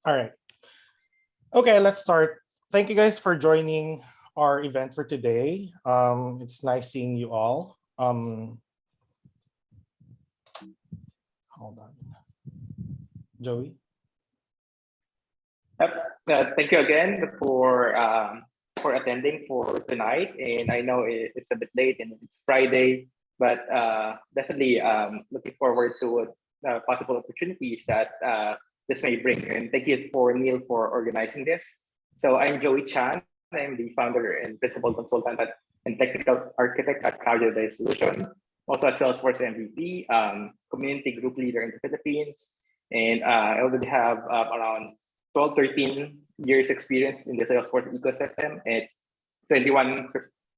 All right. Okay, let's start. Thank you guys for joining our event for today. It's nice seeing you all. Hold on, Joey. Yep. Thank you again for attending for tonight. And I know it's a bit late and it's Friday, but definitely looking forward to possible opportunities that this may bring. And thank you for Neil for organizing this. So I'm Joey Chan. I'm the founder and principal consultant and technical architect at Cardio Solution. Also a Salesforce MVP, community group leader in the Philippines. And I already have around 12, 13 years experience in the Salesforce ecosystem and 21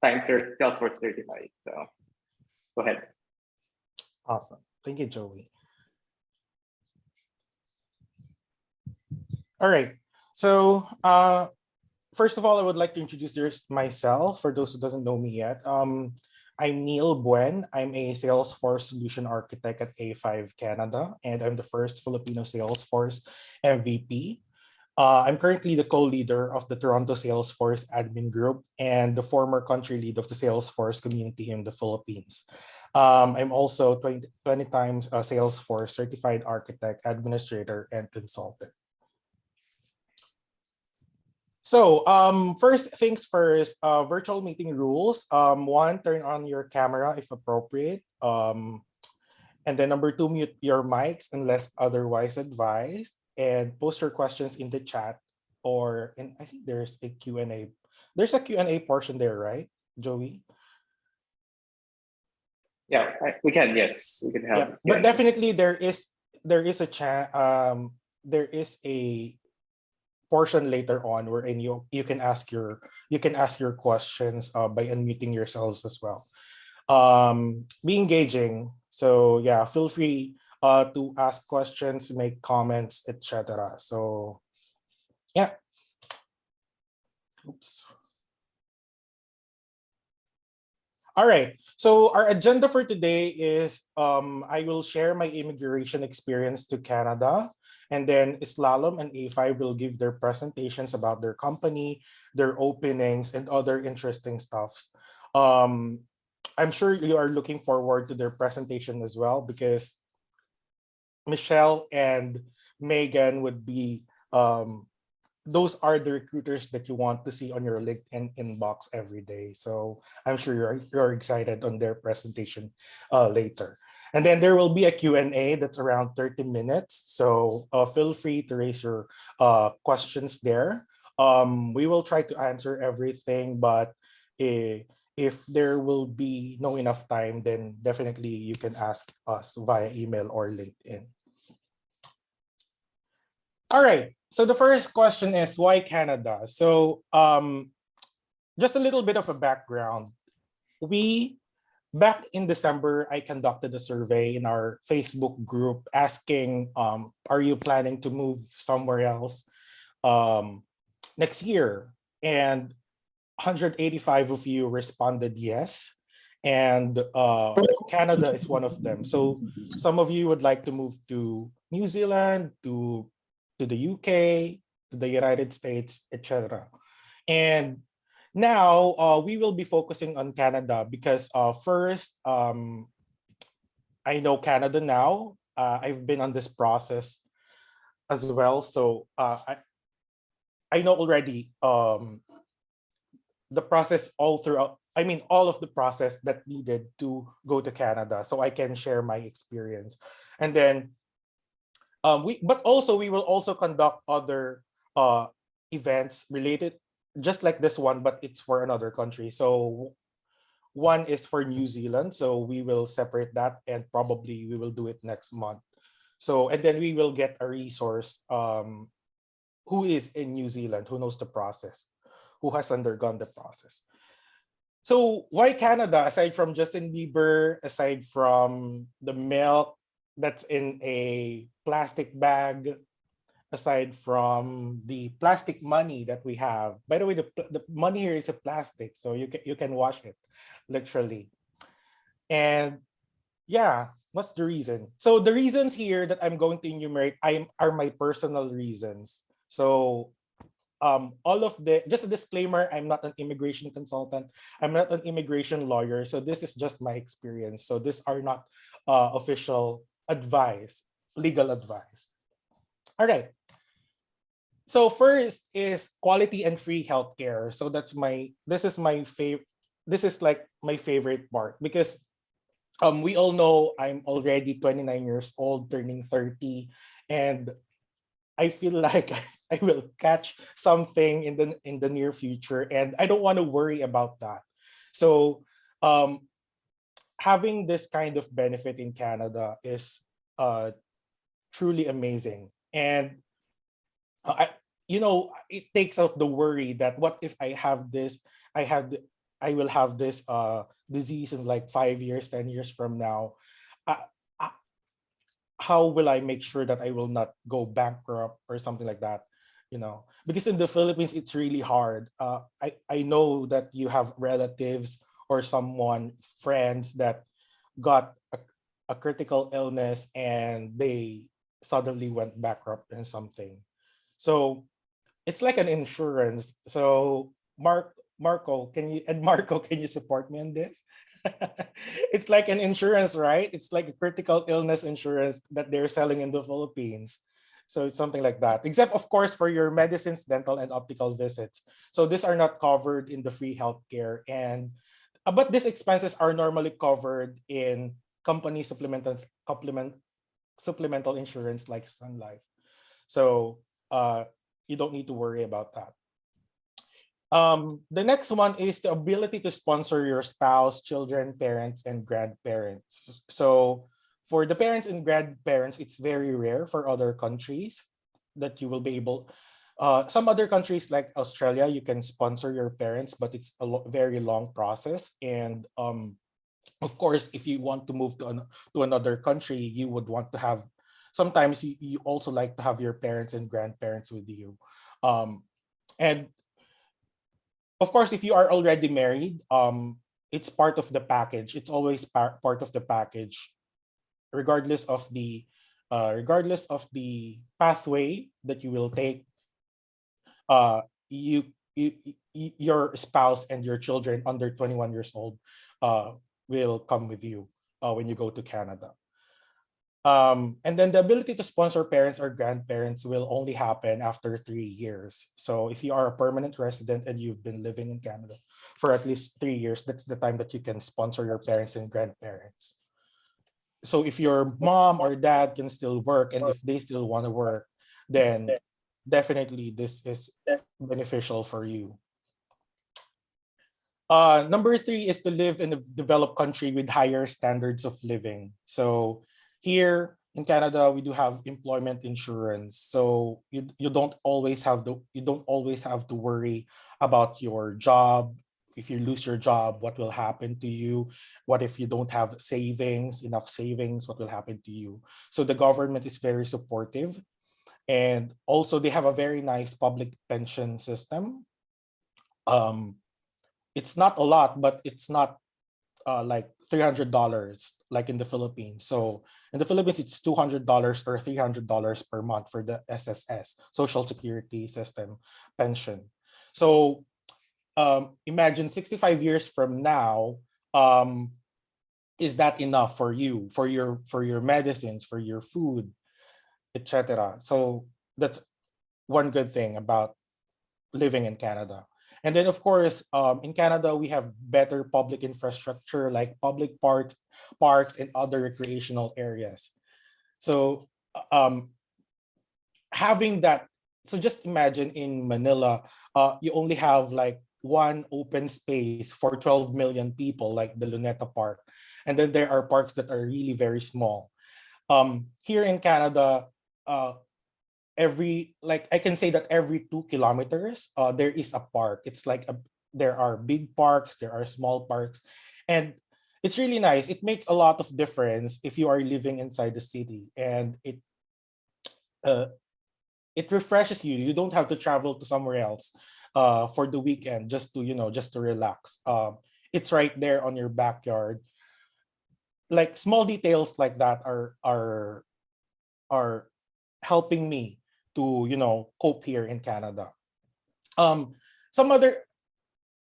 times Salesforce certified. So go ahead. Awesome. Thank you, Joey. All right. So first of all, I would like to introduce myself for those who doesn't know me yet. I'm Neil Buen. I'm a Salesforce solution architect at A5 Canada, and I'm the first Filipino Salesforce MVP. I'm currently the co-leader of the Toronto Salesforce admin group and the former country lead of the Salesforce community in the Philippines. I'm also 20 times a Salesforce certified architect, administrator, and consultant. So first things first, virtual meeting rules. One, turn on your camera if appropriate. And then number two, mute your mics unless otherwise advised. And post your questions in the chat and I think there's a Q&A. There's a Q&A portion there, right, Joey? Yeah, we can. Yes, we can help. Yeah, but definitely there is a there is a portion later on wherein you can ask your questions by unmuting yourselves as well. Be engaging. So yeah, feel free to ask questions, make comments, etc. So yeah. Oops. All right. So our agenda for today is I will share my immigration experience to Canada, and then Slalom and A5 will give their presentations about their company, their openings, and other interesting stuffs. I'm sure you are looking forward to their presentation as well because Michelle and Megan would be those are the recruiters that you want to see on your LinkedIn inbox every day. So I'm sure you're excited on their presentation later. And then there will be a Q&A that's around 30 minutes. So feel free to raise your questions there. We will try to answer everything, but if there will be no enough time, then definitely you can ask us via email or LinkedIn. All right. So the first question is why Canada? So just a little bit of a background. Back in December, I conducted a survey in our Facebook group asking, are you planning to move somewhere else next year? And 185 of you responded yes. And Canada is one of them. So some of you would like to move to New Zealand, to the UK, to the United States, etc. And now we will be focusing on Canada because first, I know Canada now. I've been on this process as well. So I know already the process all throughout. I mean, all of the process that needed to go to Canada, so I can share my experience. And then we will also conduct other events related, just like this one, but it's for another country. So one is for New Zealand, so we will separate that, and probably we will do it next month. So and then we will get a resource who is in New Zealand, who knows the process, who has undergone the process. So why Canada? Aside from Justin Bieber, aside from the milk that's in a plastic bag, aside from the plastic money that we have. By the way, the money here is a plastic, so you can wash it, literally. And yeah, what's the reason? So the reasons here that I'm going to enumerate are my personal reasons. So all of the, just a disclaimer, I'm not an immigration consultant, I'm not an immigration lawyer, so this is just my experience. So these are not official advice, legal advice. All right. So first is quality and free healthcare. So that's my, this is my favorite, this is like my favorite part, because we all know I'm already 29 years old, turning 30, and I feel like I will catch something in the near future, and I don't want to worry about that. So um, having this kind of benefit in Canada is truly amazing, and I, it takes out the worry that what if I have this, I have th- I will have this disease in like 5 years, 10 years from now. Uh, uh, how will I make sure that I will not go bankrupt or something like that? Because in the Philippines it's really hard. I know that you have relatives or someone, friends that got a critical illness and they suddenly went bankrupt and something. So it's like an insurance. So Marco, can you support me on this? It's like an insurance, right? It's like a critical illness insurance that they're selling in the Philippines. So it's something like that. Except of course for your medicines, dental and optical visits. So these are not covered in the free healthcare, and but these expenses are normally covered in company supplemental insurance like Sun Life. So uh, you don't need to worry about that. The next one is the ability to sponsor your spouse, children, parents, and grandparents. So for the parents and grandparents, it's very rare for other countries that you will be able. Some other countries like Australia, you can sponsor your parents, but it's a very long process. And of course, if you want to move to another country, you would want to have. Sometimes you also like to have your parents and grandparents with you. And of course, if you are already married, it's part of the package. It's always part of the package, regardless of the pathway that you will take. Your spouse and your children under 21 years old uh, will come with you when you go to Canada. And then the ability to sponsor parents or grandparents will only happen after 3 years. So if you are a permanent resident and you've been living in Canada for at least 3 years, that's the time that you can sponsor your parents and grandparents. So if your mom or dad can still work and if they still want to work, then definitely this is beneficial for you. Number three is to live in a developed country with higher standards of living. So here in Canada, we do have employment insurance. So you don't always have to worry about your job. If you lose your job, what will happen to you? What if you don't have enough savings? What will happen to you? So the government is very supportive. And also they have a very nice public pension system. Um, it's not a lot, but it's not like $300 like in the Philippines. So in the Philippines, it's $200 or $300 per month for the SSS, Social Security System pension. So imagine 65 years from now, um, is that enough for you, for your medicines, for your food, etc.? So that's one good thing about living in Canada. And then, of course, in Canada, we have better public infrastructure like public parks, and other recreational areas. So, having that, so just imagine in Manila, you only have like one open space for 12 million people, like the Luneta Park. And then there are parks that are really very small. Here in Canada, every like I can say that every 2 kilometers there is a park. It's like there are big parks, there are small parks, and it's really nice. It makes a lot of difference if you are living inside the city, and uh, it refreshes you. You don't have to travel to somewhere else for the weekend just to just to relax. It's right there on your backyard. Like small details like that are helping me to cope here in Canada. Some other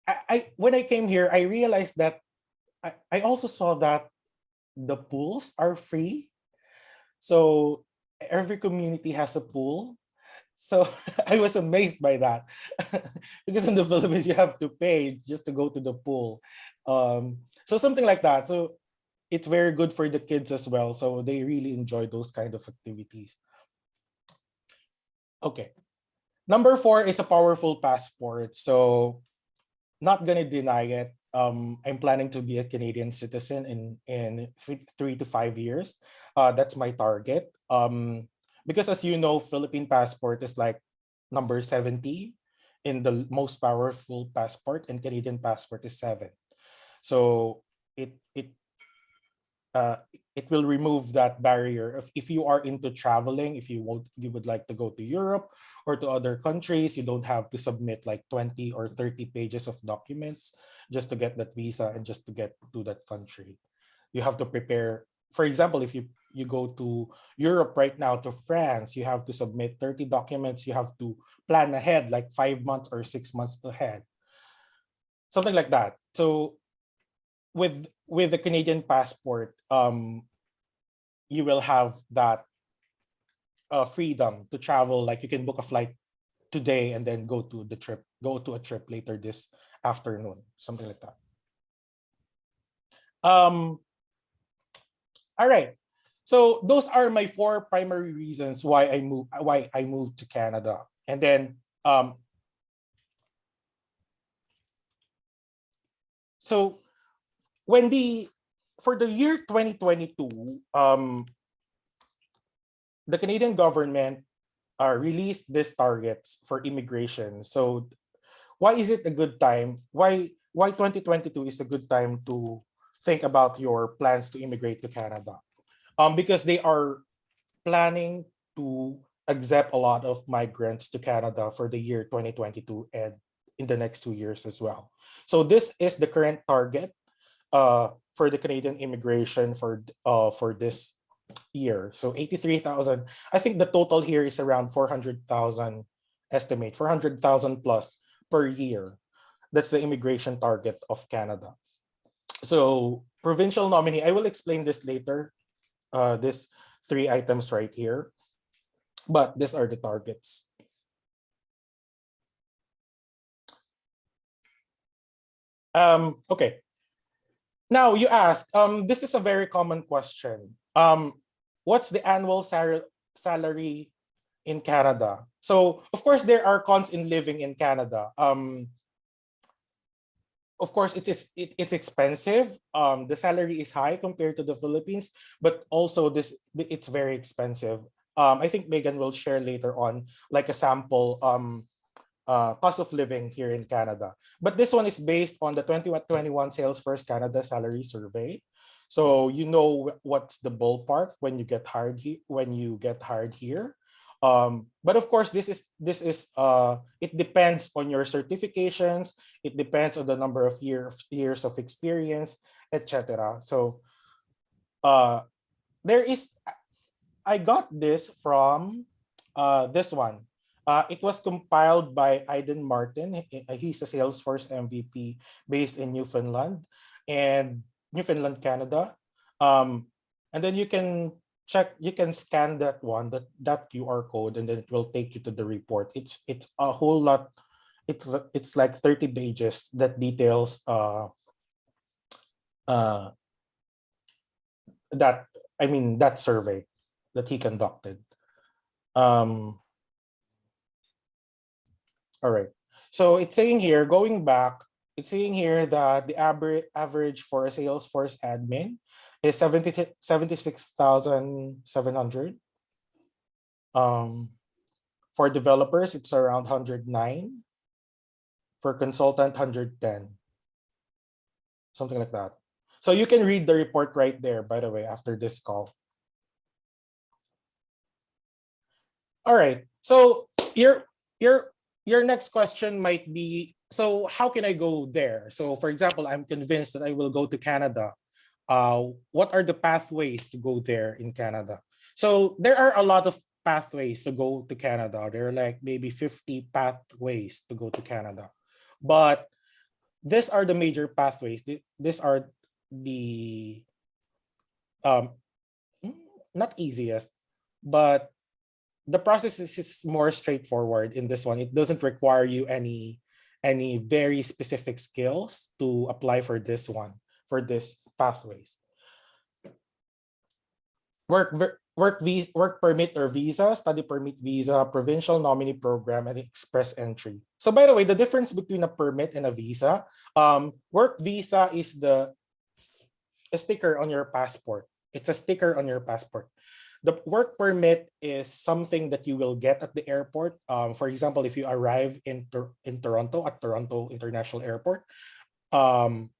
I when I came here, I realized that I also saw that the pools are free. So every community has a pool. So I was amazed by that because in the Philippines you have to pay just to go to the pool. So something like that. So it's very good for the kids as well. So they really enjoy those kind of activities. Okay. Number 4 is a powerful passport. So not gonna deny it. I'm planning to be a Canadian citizen in 3 to 5 years. That's my target. Because as you know, Philippine passport is like number 70 in the most powerful passport, and Canadian passport is 7. So uh, it will remove that barrier. If you are into traveling, if you would like to go to Europe or to other countries, you don't have to submit like 20 or 30 pages of documents just to get that visa and just to get to that country. You have to prepare. For example, if you go to Europe right now, to France, you have to submit 30 documents. You have to plan ahead, like 5 months or 6 months ahead, something like that. So with the Canadian passport, you will have that freedom to travel. Like you can book a flight today and then go to a trip later this afternoon, something like that. All right. So those are my 4 primary reasons why I moved to Canada. And then so for the year 2022, the Canadian government released these targets for immigration. So why is it a good time? Why 2022 is a good time to think about your plans to immigrate to Canada? Because they are planning to accept a lot of migrants to Canada for the year 2022 and in the next 2 years as well. So this is the current target for the Canadian immigration for this year. So 83,000. I think the total here is around 400,000 estimate, 400,000 plus per year. That's the immigration target of Canada. So provincial nominee, I will explain this later. This 3 items right here, but these are the targets. Okay. Now you ask, this is a very common question. What's the annual salary in Canada? So of course there are cons in living in Canada. Of course, it's expensive. The salary is high compared to the Philippines, but also it's very expensive. I think Megan will share later on like a sample cost of living here in Canada. But this one is based on the 2021 Salesforce Canada salary survey. So you know what's the ballpark when you get hired here. But of course, this is it depends on your certifications. It depends on the number of years of experience, etc. So there is. I got this from this one. It was compiled by Aiden Martin. He's a Salesforce MVP based in Newfoundland, Canada. And then you can scan that that QR code, and then it will take you to the report. It's a whole lot. It's like 30 pages that details that survey that he conducted. All right. So it's saying here, going back, it's saying here that the average for a Salesforce admin is 76,700. For developers, it's around 109. For consultant, 110. Something like that. So you can read the report right there, by the way, after this call. All right. So your next question might be, so how can I go there? So for example, I'm convinced that I will go to Canada. What are the pathways to go there in Canada? So there are a lot of pathways to go to Canada. There are like maybe 50 pathways to go to Canada. But these are the major pathways. These are the um not easiest, but the process is more straightforward in this one. It doesn't require you any very specific skills to apply for this one, for this pathways. Work permit or visa, study permit visa, provincial nominee program, and express entry. So by the way, the difference between a permit and a visa, work visa is a sticker on your passport. It's a sticker on your passport. The work permit is something that you will get at the airport. For example, if you arrive in Toronto at Toronto International Airport, um,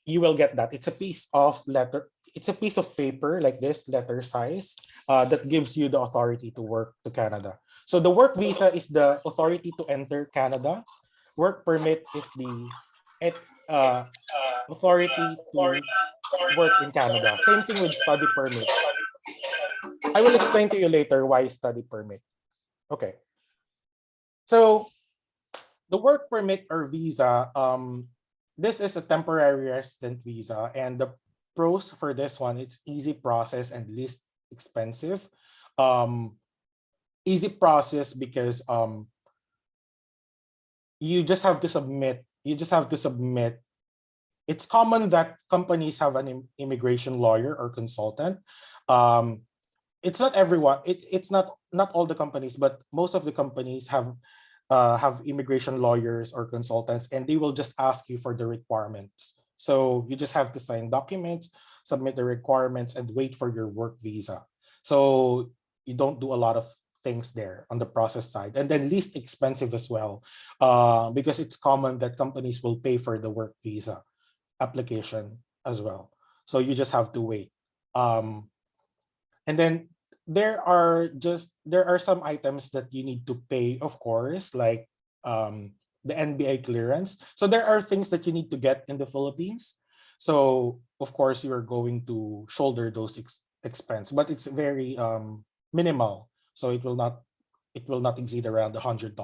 you will get that. It's a piece of letter. It's a piece of paper like this, letter size, that gives you the authority to work to Canada. So the work visa is the authority to enter Canada. Work permit is the uh, authority to work in Canada. Same thing with study permit. I will explain to you later why study permit. Okay. So the work permit or visa, this is a temporary resident visa, and the pros for this one, it's easy process and least expensive. Um, Easy process because you just have to submit. You just have to submit. It's common that companies have an immigration lawyer or consultant. Um, it's not everyone. It's not all the companies, but most of the companies have immigration lawyers or consultants, and they will just ask you for the requirements. So you just have to sign documents, submit the requirements, and wait for your work visa. So you don't do a lot of things there on the process side, and then least expensive as well, because it's common that companies will pay for the work visa application as well. So you just have to wait. And then there are some items that you need to pay, of course, like the NBA clearance. So there are things that you need to get in the Philippines. So of course you are going to shoulder those expense, but it's very minimal. So it will not exceed around $100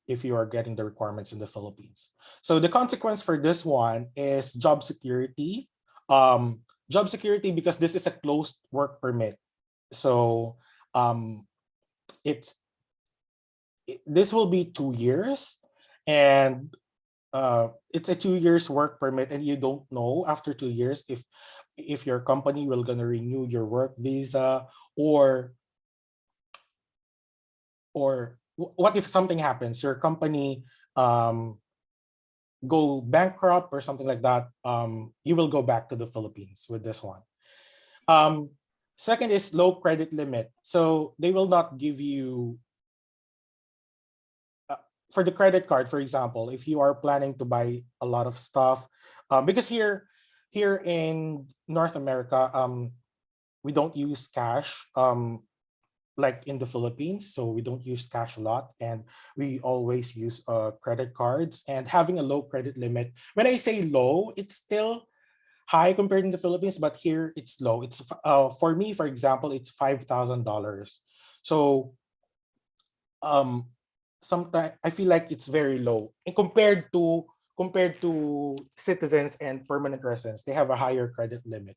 if you are getting the requirements in the Philippines. So the consequence for this one is job security. Job security because this is a closed work permit. So um, this will be 2 years, and it's a 2 years work permit, and you don't know after 2 years if your company will gonna renew your work visa, or what if something happens, your company go bankrupt or something like that. You will go back to the Philippines with this one. Um, Second is low credit limit. So they will not give you for the credit card, for example, if you are planning to buy a lot of stuff, because here in North America, we don't use cash like in the Philippines, so we don't use cash a lot, and we always use credit cards. And having a low credit limit, when I say low, it's still high compared to the Philippines, but here it's low. It's for me, for example, it's $5,000. So um sometimes I feel like it's very low, and compared to citizens and permanent residents, they have a higher credit limit.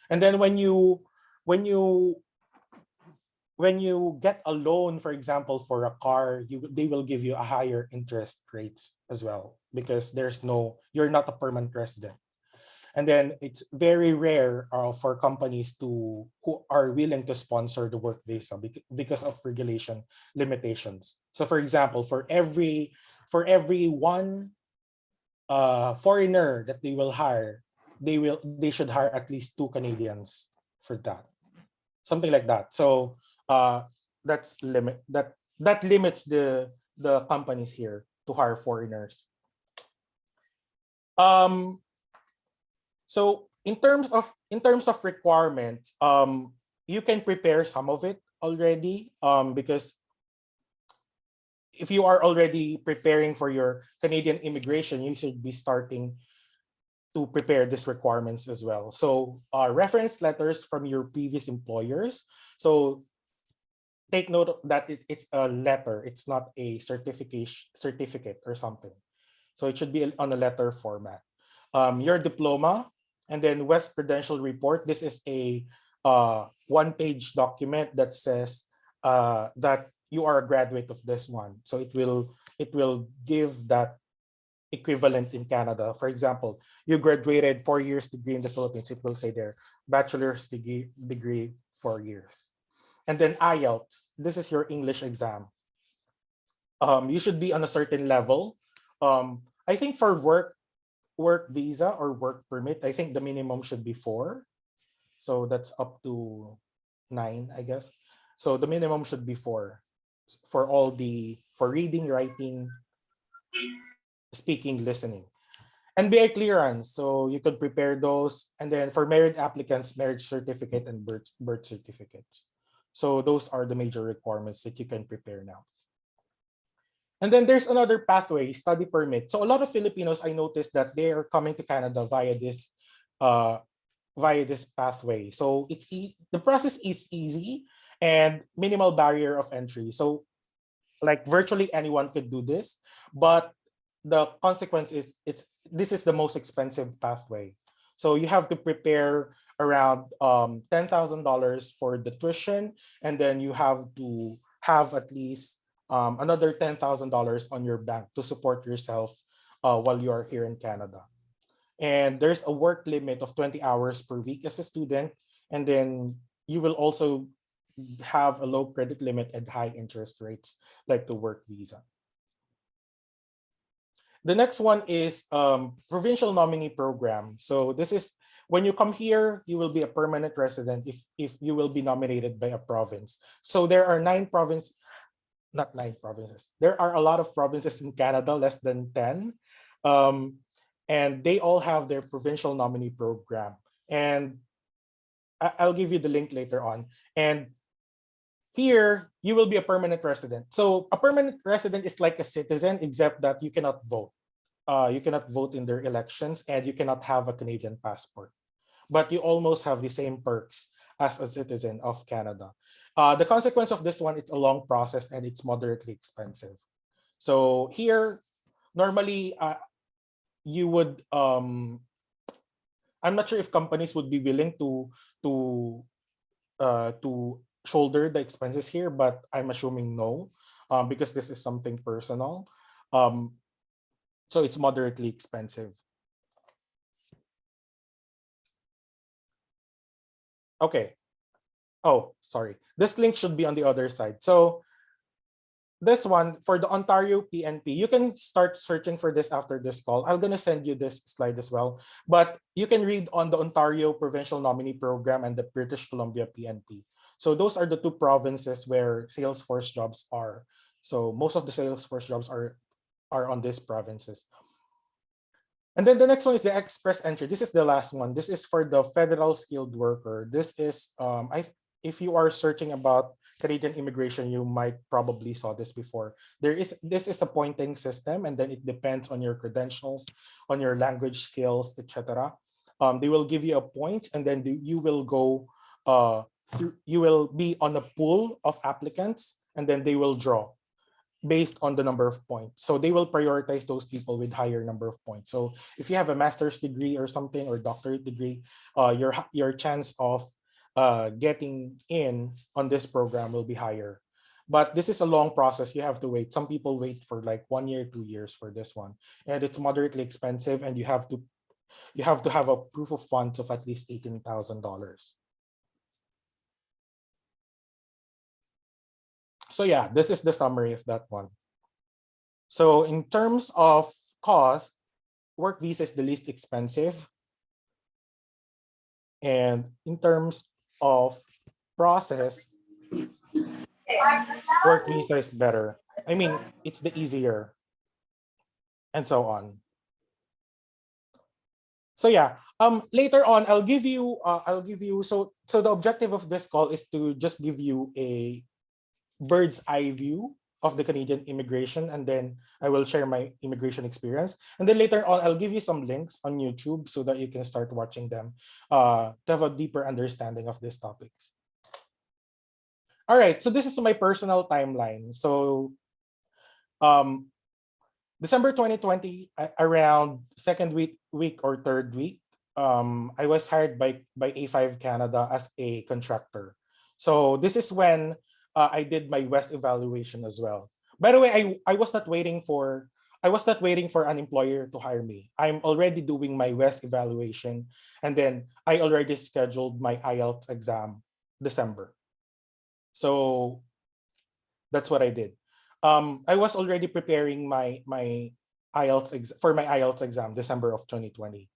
And then when you when you get a loan, for example, for a car, they will give you a higher interest rates as well, because you're not a permanent resident. And then it's very rare for companies who are willing to sponsor the work visa because of regulation limitations. So for example, for every one foreigner that they will hire, they should hire at least two Canadians for that, something like that. So that limits the companies here to hire foreigners. Um, So in terms of requirements, you can prepare some of it already, because if you are already preparing for your Canadian immigration, you should be starting to prepare these requirements as well. So reference letters from your previous employers. So take note that it's a letter. It's not a certificate or something. So it should be on a letter format. Your diploma, and then West Credential Report. This is a one-page document that says that you are a graduate of this one. So it will give that equivalent in Canada. For example, you graduated 4 years degree in the Philippines. It will say there, bachelor's degree 4 years. And then IELTS. This is your English exam. You should be on a certain level. I think for work visa or work permit, I think the minimum should be 4. So that's up to 9, I guess. So the minimum should be 4 for reading, writing, speaking, listening. NBI clearance. So you could prepare those. And then for married applicants, marriage certificate and birth certificates. So those are the major requirements that you can prepare now. And then there's another pathway, study permit. So a lot of Filipinos, I noticed that they are coming to Canada uh, via this pathway. So the process is easy and minimal barrier of entry. So like virtually anyone could do this, but the consequence is this is the most expensive pathway. So you have to prepare around $10,000 for the tuition, and then you have to have at least another $10,000 on your bank to support yourself while you are here in Canada. And there's a work limit of 20 hours per week as a student, and then you will also have a low credit limit and high interest rates like the work visa. The next one is provincial nominee program. So this is when you come here, you will be a permanent resident if you will be nominated by a province. So there are 9 provinces, not 9 provinces. There are a lot of provinces in Canada, less than 10. And they all have their provincial nominee program. And I'll give you the link later on. And here, you will be a permanent resident. So a permanent resident is like a citizen, except that you cannot vote. You cannot vote in their elections, and you cannot have a Canadian passport. But you almost have the same perks as a citizen of Canada. The consequence of this one, it's a long process and it's moderately expensive. So here, normally, you would I'm not sure if companies would be willing to shoulder the expenses here, but I'm assuming no, because this is something personal. Um, so it's moderately expensive. Okay. Oh, sorry. This link should be on the other side. So this one for the Ontario PNP, you can start searching for this after this call. I'm gonna send you this slide as well. But you can read on the Ontario Provincial Nominee Program and the British Columbia PNP. So those are the 2 provinces where Salesforce jobs are. So most of the Salesforce jobs are on these provinces. And then the next one is the express entry. This is the last one. This is for the federal skilled worker. This is if you are searching about Canadian immigration, you might probably saw this before. This is a pointing system, and then it depends on your credentials, on your language skills, etc. They will give you a points, and then you will go you will be on a pool of applicants, and then they will draw based on the number of points. So they will prioritize those people with higher number of points. So if you have a master's degree or something, or doctorate degree, your chance of getting in on this program will be higher. But this is a long process. You have to wait. Some people wait for like 1 year, 2 years for this one, and it's moderately expensive. And you have to have a proof of funds of at least $18,000. So yeah, this is the summary of that one. So in terms of cost, work visa is the least expensive. And in terms of process, work visa is better. I mean, it's the easier, and so on. So yeah, later on I'll give you so the objective of this call is to just give you a bird's eye view of the Canadian immigration, and then I will share my immigration experience. And then later on, I'll give you some links on YouTube so that you can start watching them to have a deeper understanding of these topics. All right, so this is my personal timeline. So um, December 2020, around second week or third week, I was hired by A5 Canada as a contractor. So this is when I did my West evaluation as well. By the way, I was not waiting for an employer to hire me. I'm already doing my West evaluation, and then I already scheduled my IELTS exam December. So that's what I did. I was already preparing my for my IELTS exam December of 2020.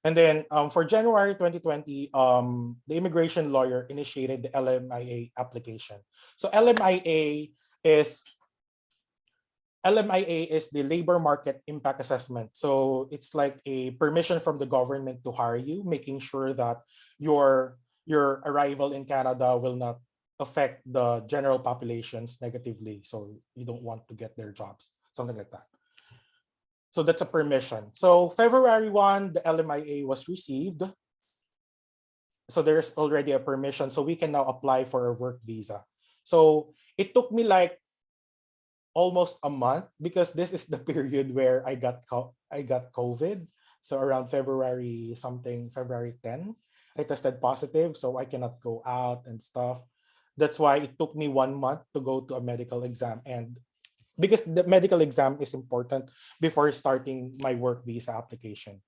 And then for January 2020, the immigration lawyer initiated the LMIA application. So is LMIA is the labor market impact assessment. So it's like a permission from the government to hire you, making sure that your arrival in Canada will not affect the general populations negatively. So you don't want to get their jobs, something like that. So that's a permission. So February 1, the LMIA was received. So there's already a permission. So we can now apply for a work visa. So it took me like almost a month because this is the period where I got COVID. So around February 10, I tested positive, so I cannot go out and stuff. That's why it took me 1 month to go to a medical exam, and because the medical exam is important before starting my work visa application.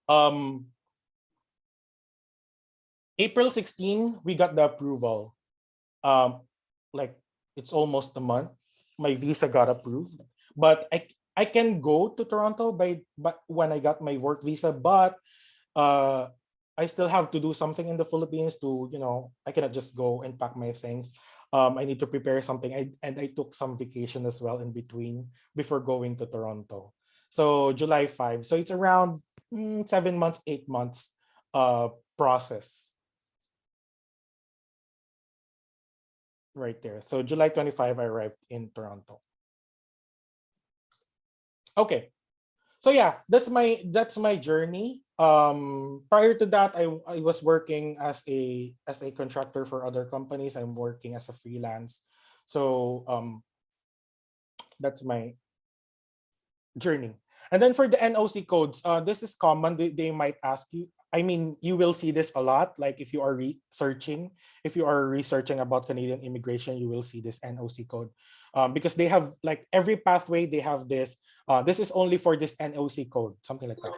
Um, April 16, we got the approval. Like it's almost a month. My visa got approved, but I can go to Toronto but when I got my work visa, but uh I still have to do something in the Philippines to, I cannot just go and pack my things. I need to prepare something. I took some vacation as well in between before going to Toronto. So July 5. So it's around 7 months, 8 months process right there. So July 25, I arrived in Toronto. Okay. So yeah, that's my journey. Prior to that, I was working as a contractor for other companies. I'm working as a freelance. So that's my journey. And then for the NOC codes, this is common. They might ask you. I mean, you will see this a lot. Like if you are researching about Canadian immigration, you will see this NOC code, because they have like every pathway. They have this. This is only for this NOC code, something like that.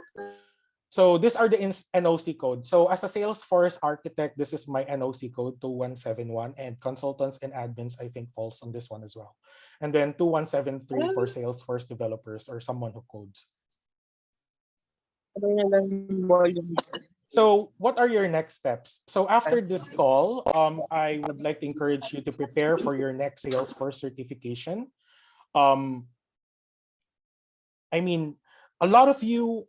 So these are the NOC codes. So as a Salesforce architect, this is my NOC code 2171, and consultants and admins, I think, falls on this one as well. And then 2173 for Salesforce developers or someone who codes. So what are your next steps? So after this call, I would like to encourage you to prepare for your next Salesforce certification. Um, I mean, a lot of you,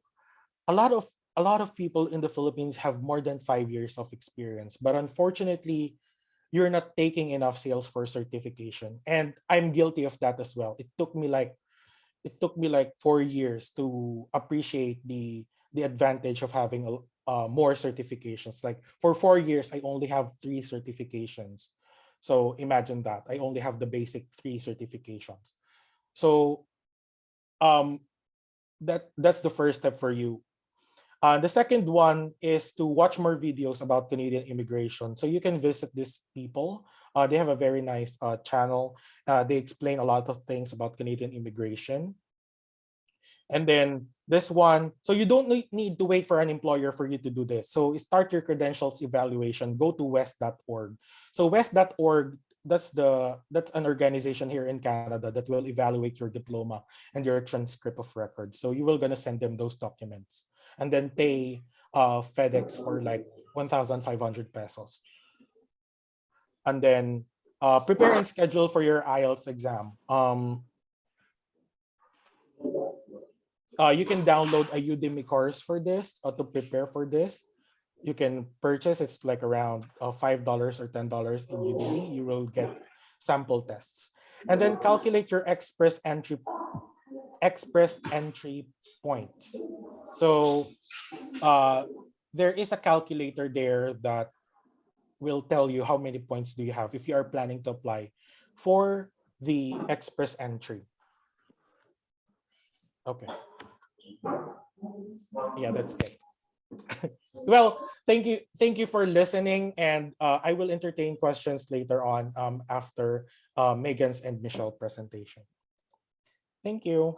a lot of a lot of people in the Philippines have more than 5 years of experience, but unfortunately, you're not taking enough Salesforce certification, and I'm guilty of that as well. It took me like 4 years to appreciate the advantage of having more certifications. Like for 4 years, I only have 3 certifications. So imagine that I only have the basic 3 certifications. So um, that's the first step for you. The second one is to watch more videos about Canadian immigration. So you can visit these people. They have a very nice channel. They explain a lot of things about Canadian immigration. And then this one, so you don't need to wait for an employer for you to do this. So start your credentials evaluation. Go to west.org. So west.org, that's an organization here in Canada that will evaluate your diploma and your transcript of records. So you will gonna send them those documents and then pay FedEx for like 1,500 pesos. And then prepare and schedule for your IELTS exam. You can download a Udemy course for this to prepare for this. You can purchase, it's like around $5 or $10 in Udemy. You will get sample tests. And then calculate your express entry points. So there is a calculator there that will tell you how many points do you have if you are planning to apply for the express entry. Okay. Yeah, that's it. Well, thank you for listening, and I will entertain questions later on after Megan's and Michelle presentation. Thank you.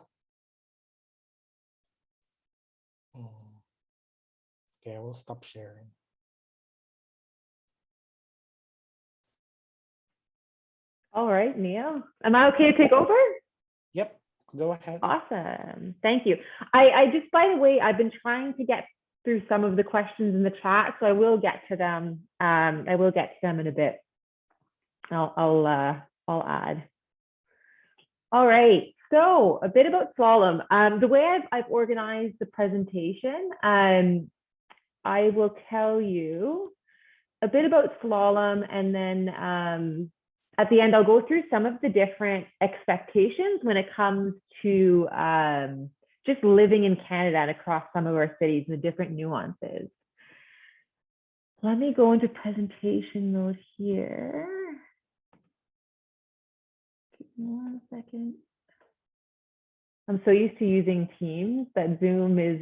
Okay, I will stop sharing. All right, Neil. Am I okay to take over? Yep, go ahead. Awesome. Thank you. I just, by the way, I've been trying to get through some of the questions in the chat, so I will get to them. I will get to them in a bit. I'll add. All right. So a bit about slalom. The way I've organized the presentation, I will tell you a bit about slalom, and then at the end, I'll go through some of the different expectations when it comes to just living in Canada and across some of our cities and the different nuances. Let me go into presentation mode here. Give me 1 second. I'm so used to using Teams that Zoom is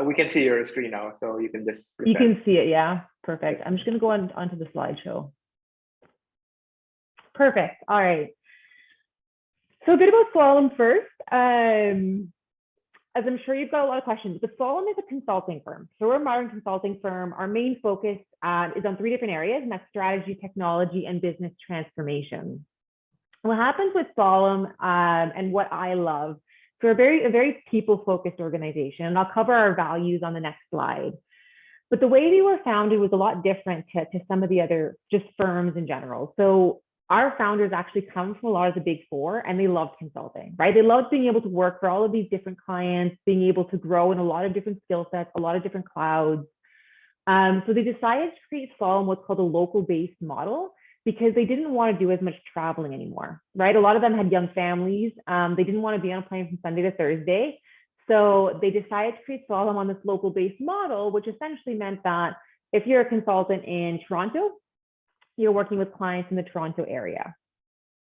we can see your screen now, so you can just you can see it, yeah. Perfect. I'm just gonna go onto the slideshow. Perfect. All right. So a bit about slalom first. As I'm sure you've got a lot of questions, but Slalom is a consulting firm. So we're a modern consulting firm. Our main focus is on 3 different areas, and that's strategy, technology, and business transformation. What happens with Slalom and what I love, so we're a very people-focused organization, and I'll cover our values on the next slide. But the way we were founded was a lot different to some of the other just firms in general. So our founders actually come from a lot of the big 4, and they love consulting, right? They love being able to work for all of these different clients, being able to grow in a lot of different skill sets, a lot of different clouds. So they decided to create Slalom, what's called a local-based model, because they didn't want to do as much traveling anymore, right? A lot of them had young families. They didn't want to be on a plane from Sunday to Thursday. So they decided to create Slalom on this local-based model, which essentially meant that if you're a consultant in Toronto, you're working with clients in the Toronto area,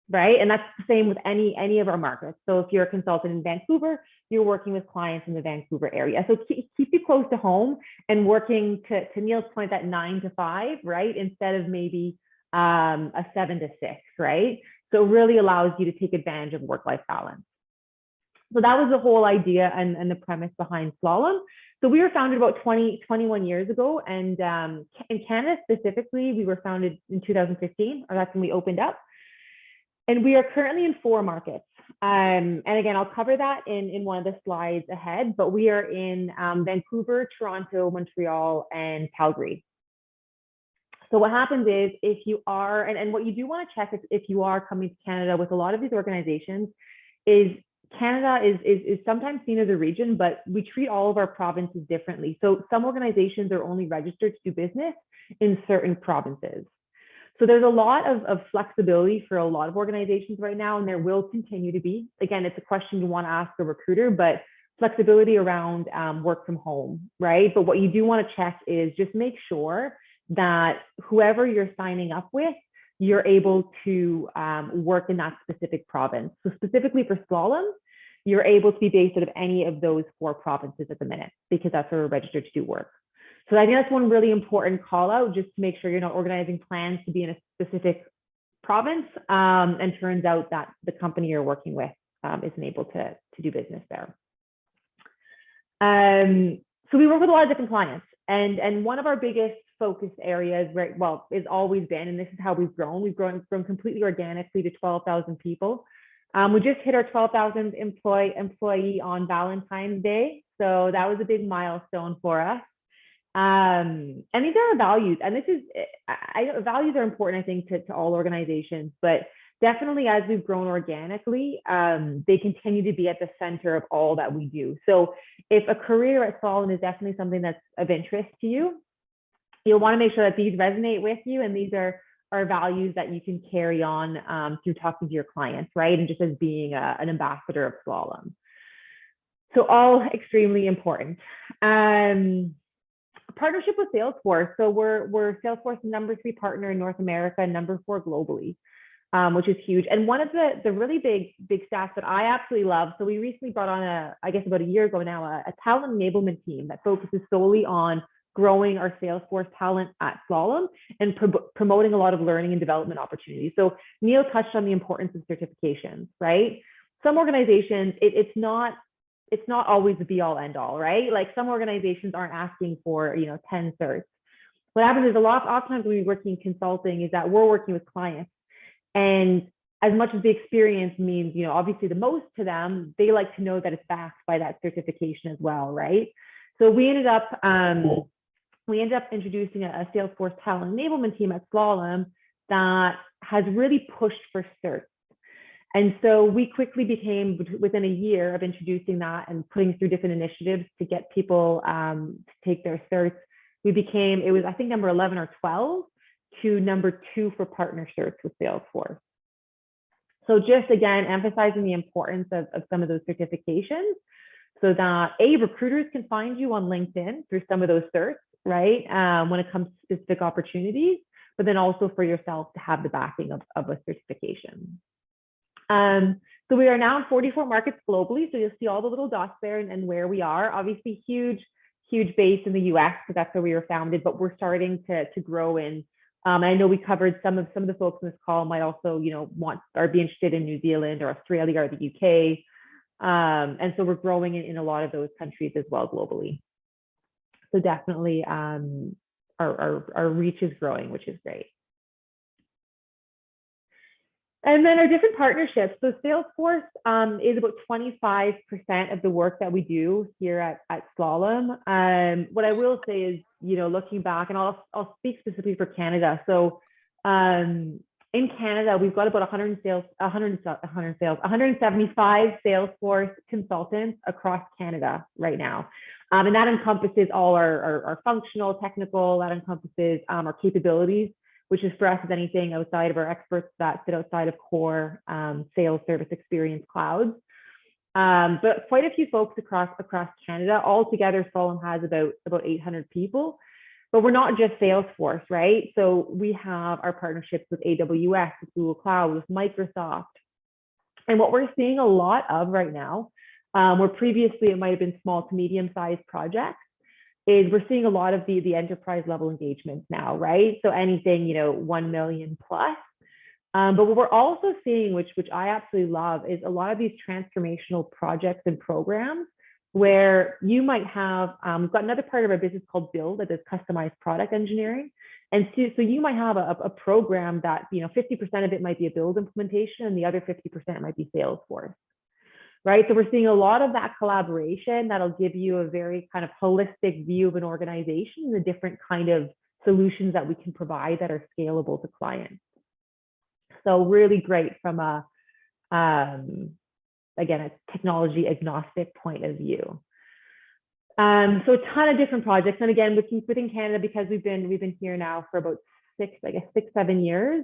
right? And that's the same with any of our markets. So if you're a consultant in Vancouver, you're working with clients in the Vancouver area. So keep you close to home and working to Neil's point, that 9 to 5, right? Instead of maybe a 7 to 6, right? So it really allows you to take advantage of work-life balance. So that was the whole idea and the premise behind Slalom. So we were founded about 21 years ago. And in Canada specifically, we were founded in 2015, or that's when we opened up. And we are currently in 4 markets. And again, I'll cover that in one of the slides ahead, but we are in Vancouver, Toronto, Montreal, and Calgary. So what happens is if you are, and what you do want to check if you are coming to Canada with a lot of these organizations, is Canada is sometimes seen as a region, but we treat all of our provinces differently. So some organizations are only registered to do business in certain provinces. So there's a lot of flexibility for a lot of organizations right now, and there will continue to be. Again, it's a question you want to ask a recruiter, but flexibility around work from home, right? But what you do want to check is just make sure that whoever you're signing up with, you're able to work in that specific province. So specifically for Slalom, you're able to be based out of any of those 4 provinces at the minute, because that's where we're registered to do work. So I think that's one really important call out, just to make sure you're not organizing plans to be in a specific province and turns out that the company you're working with isn't able to do business there. So we work with a lot of different clients, and one of our biggest focus areas, right, well, is always been, and this is how we've grown. We've grown completely organically to 12,000 people. We just hit our 12,000th employee on Valentine's Day, so that was a big milestone for us. And these are our values, and this is, values are important, I think, to all organizations, but definitely as we've grown organically, they continue to be at the center of all that we do. So if a career at Slalom is definitely something that's of interest to you, you'll want to make sure that these resonate with you, and these are values that you can carry on through talking to your clients, right? And just as being an ambassador of Slalom. So all extremely important. Partnership with Salesforce. So we're Salesforce's #3 partner in North America, #4 globally, which is huge. And one of the really big stats that I absolutely love. So we recently brought on I guess about a year ago now, a talent enablement team that focuses solely on growing our Salesforce talent at Slalom and promoting a lot of learning and development opportunities. So Neil touched on the importance of certifications, right? Some organizations, it's not always the be all end all, right? Like some organizations aren't asking for, 10 certs. What happens is oftentimes when we're working in consulting is that we're working with clients, and as much as the experience means, obviously the most to them, they like to know that it's backed by that certification as well, right? So we ended up introducing a Salesforce talent enablement team at Slalom that has really pushed for certs. And so we quickly became, within a year of introducing that and putting through different initiatives to get people to take their certs, it was I think number 11 or 12 to number 2 for partner certs with Salesforce. So just again, emphasizing the importance of some of those certifications so that recruiters can find you on LinkedIn through some of those certs, right? When it comes to specific opportunities, but then also for yourself to have the backing of a certification. So we are now in 44 markets globally. So you'll see all the little dots there and where we are. Obviously, huge base in the US because that's where we were founded, but we're starting to grow in. I know we covered some of the folks in this call might also, be interested in New Zealand or Australia or the UK. And so we're growing in a lot of those countries as well globally. So definitely our reach is growing, which is great. And then our different partnerships. So Salesforce is about 25% of the work that we do here at Slalom. What I will say is, looking back, and I'll speak specifically for Canada. So in Canada, we've got about 175 Salesforce consultants across Canada right now. And that encompasses all our functional, technical, that encompasses our capabilities, which is for us is anything outside of our experts that sit outside of core sales, service, experience clouds. But quite a few folks across Canada. Altogether, Slalom has about 800 people. But we're not just Salesforce, right? So we have our partnerships with AWS, with Google Cloud, with Microsoft. And what we're seeing a lot of right now, where previously it might have been small to medium-sized projects, is we're seeing a lot of the enterprise level engagements now, right? So anything, 1 million plus. But what we're also seeing, which I absolutely love, is a lot of these transformational projects and programs where you might have, we've got another part of our business called Build that does customized product engineering. And so you might have a program that, 50% of it might be a Build implementation and the other 50% might be Salesforce, right? So we're seeing a lot of that collaboration that'll give you a very kind of holistic view of an organization and the different kind of solutions that we can provide that are scalable to clients. So really great from again, a technology agnostic point of view. So a ton of different projects. And again, within Canada, because we've been here now for about 6-7 years,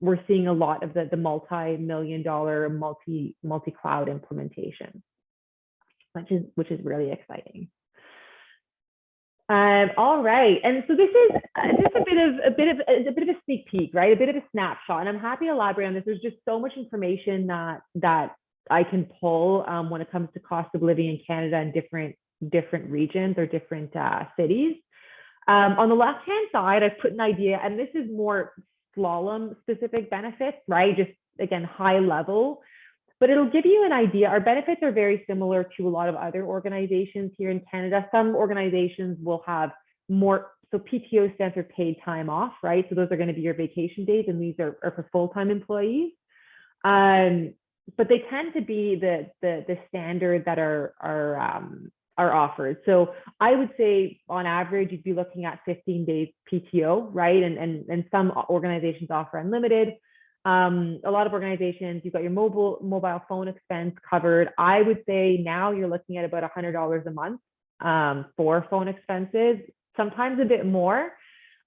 we're seeing a lot of the multi-million-dollar multi-cloud implementation, which is really exciting. All right, and so this is just a bit of a sneak peek, right? A bit of a snapshot, and I'm happy to elaborate on this. There's just so much information that I can pull when it comes to cost of living in Canada and different regions or different cities. On the left-hand side, I've put an idea, and this is more Slalom specific benefits, right? Just again, high level, but it'll give you an idea. Our benefits are very similar to a lot of other organizations here in Canada. Some organizations will have more, so PTO stands for paid time off, right? So those are going to be your vacation days, and these are for full-time employees. But they tend to be the standard that are offered. So I would say on average, you'd be looking at 15 days PTO, right? And some organizations offer unlimited. A lot of organizations, you've got your mobile phone expense covered. I would say now you're looking at about $100 a month for phone expenses, sometimes a bit more.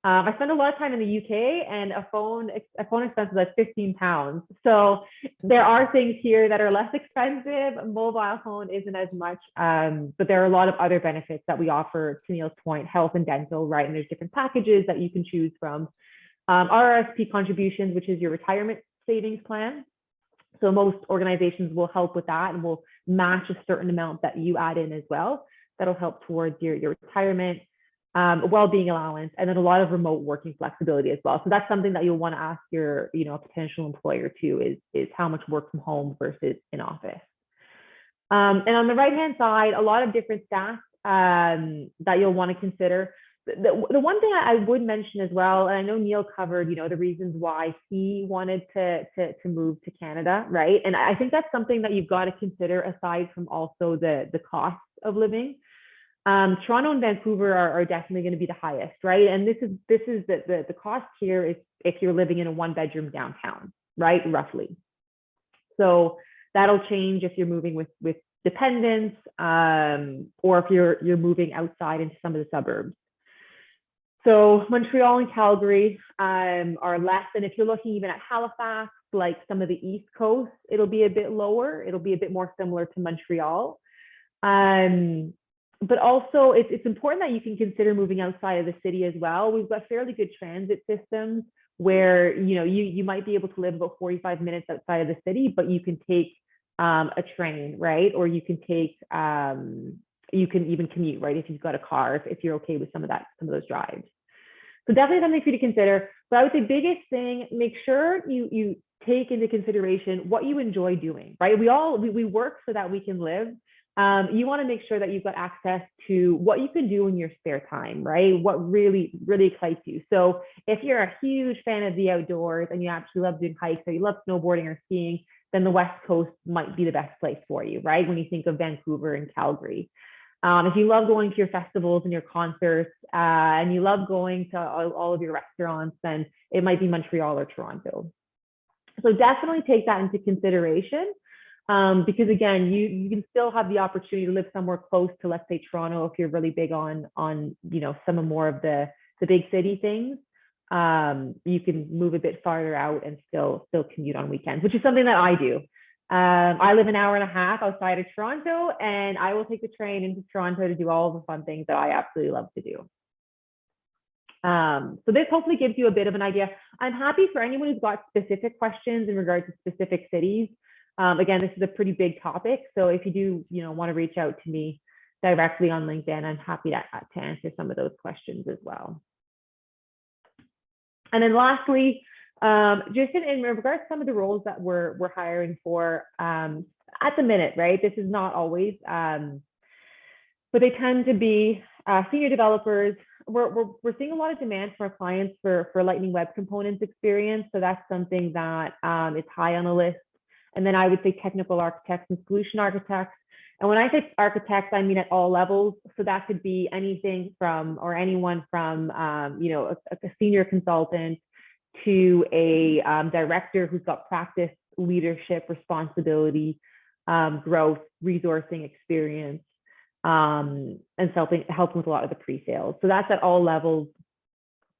I spend a lot of time in the UK, and a phone expense is like £15. So there are things here that are less expensive. Mobile phone isn't as much, but there are a lot of other benefits that we offer. To Neil's point, health and dental, right? And there's different packages that you can choose from. RRSP contributions, which is your retirement savings plan. So most organizations will help with that and will match a certain amount that you add in as well. That'll help towards your retirement, well-being allowance, and then a lot of remote working flexibility as well. So that's something that you'll want to ask your, potential employer too, is how much work from home versus in office. And on the right-hand side, a lot of different stats that you'll want to consider. The one thing I would mention as well, and I know Neil covered, the reasons why he wanted to move to Canada, right? And I think that's something that you've got to consider aside from also the cost of living. Toronto and Vancouver are definitely going to be the highest, right? And this is the cost here is if you're living in a 1-bedroom downtown, right? Roughly. So that'll change if you're moving with dependents, or if you're moving outside into some of the suburbs. So Montreal and Calgary are less. And if you're looking even at Halifax, like some of the East Coast, it'll be a bit lower. It'll be a bit more similar to Montreal. But also it's important that you can consider moving outside of the city as well. We've got fairly good transit systems where, you might be able to live about 45 minutes outside of the city, but you can take a train, right? Or you can take, you can even commute, right? If you've got a car, if you're okay with some of those drives. So definitely something for you to consider. But I would say biggest thing, make sure you take into consideration what you enjoy doing, right? We work so that we can live. You want to make sure that you've got access to what you can do in your spare time, right? What really, really excites you. So if you're a huge fan of the outdoors and you actually love doing hikes or you love snowboarding or skiing, then the West Coast might be the best place for you, right? When you think of Vancouver and Calgary. If you love going to your festivals and your concerts, and you love going to all of your restaurants, then it might be Montreal or Toronto. So definitely take that into consideration, because again, you can still have the opportunity to live somewhere close to, let's say, Toronto, if you're really big on some of more of the big city things. You can move a bit farther out and still commute on weekends, which is something that I do. I live an hour and a half outside of Toronto, and I will take the train into Toronto to do all the fun things that I absolutely love to do. So this hopefully gives you a bit of an idea. I'm happy for anyone who's got specific questions in regard to specific cities. Again, this is a pretty big topic. So if you do, want to reach out to me directly on LinkedIn, I'm happy to answer some of those questions as well. And then lastly, just in regards to some of the roles that we're hiring for at the minute, right? This is not always, but they tend to be senior developers. We're seeing a lot of demand from our clients for Lightning Web Components experience. So that's something that is high on the list. And then I would say technical architects and solution architects. And when I say architects, I mean at all levels. So that could be anything from, or anyone from, a senior consultant to a director who's got practice, leadership, responsibility, growth, resourcing experience, and helping with a lot of the pre-sales. So that's at all levels.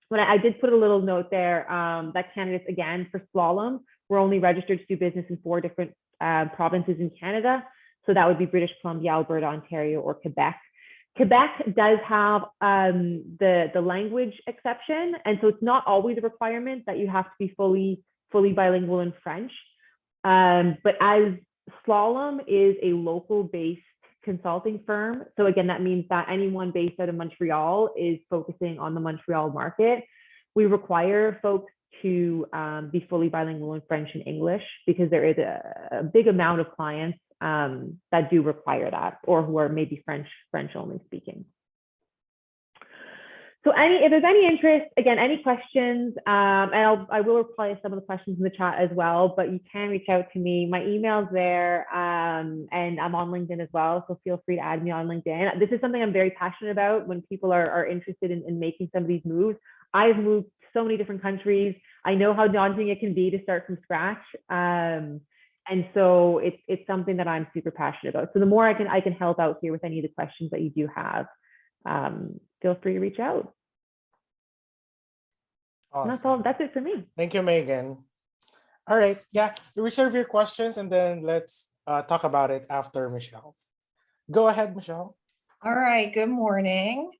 When I did put a little note there that candidates, again, for Slalom, we're only registered to do business in 4 different provinces in Canada. So that would be British Columbia, Alberta, Ontario, or Quebec. Quebec does have the language exception. And so it's not always a requirement that you have to be fully bilingual in French. But as Slalom is a local-based consulting firm, so again, that means that anyone based out of Montreal is focusing on the Montreal market. We require folks to be fully bilingual in French and English because there is a big amount of clients that do require that, or who are maybe French only speaking. So if there's any interest, again, any questions, and I will reply to some of the questions in the chat as well, but you can reach out to me. My email's there, and I'm on LinkedIn as well, so feel free to add me on LinkedIn. This is something I'm very passionate about when people are interested in making some of these moves. I've moved to so many different countries. I know how daunting it can be to start from scratch. And so it's something that I'm super passionate about. So the more I can help out here with any of the questions that you do have, feel free to reach out. And that's all. Awesome. That's it for me. Thank you, Megan. All right. Yeah. Reserve your questions and then let's talk about it after Michelle. Go ahead, Michelle. All right, good morning.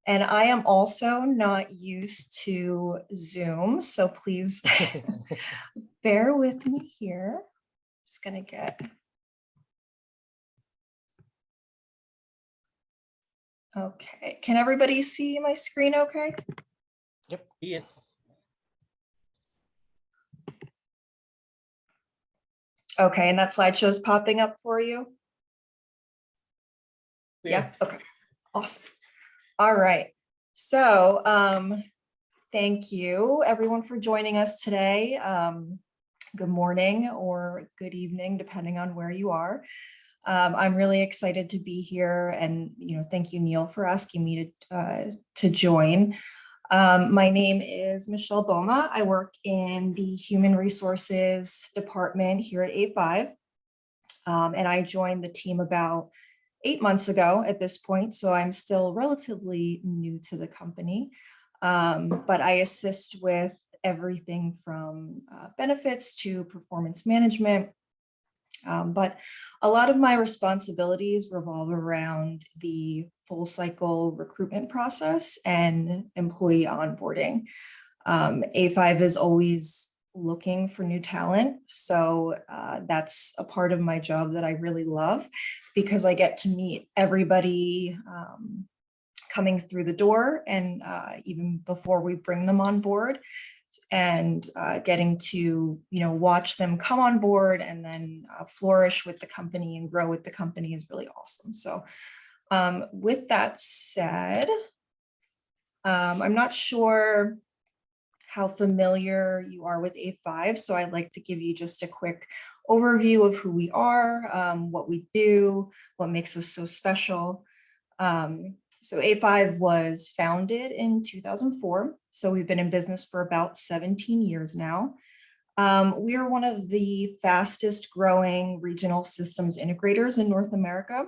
And I am also not used to Zoom, so please bear with me here. Just gonna get. Okay, can everybody see my screen okay? Yep. Yeah. Okay, and that slideshow is popping up for you? Yeah, okay, awesome. All right, so thank you everyone for joining us today. Good morning or good evening, depending on where you are. I'm really excited to be here, and thank you, Neil, for asking me to join. My name is Michelle Boma. I work in the Human Resources Department here at A5, and I joined the team about 8 months ago at this point, so I'm still relatively new to the company, but I assist with everything from benefits to performance management. But a lot of my responsibilities revolve around the full cycle recruitment process and employee onboarding. A5 is always looking for new talent, so that's a part of my job that I really love, because I get to meet everybody coming through the door, and even before we bring them on board, and getting to watch them come on board and then flourish with the company and grow with the company is really awesome. So with that said, I'm not sure how familiar you are with A5, so I'd like to give you just a quick overview of who we are, what we do, what makes us so special. So A5 was founded in 2004. So we've been in business for about 17 years now. We are one of the fastest growing regional systems integrators in North America.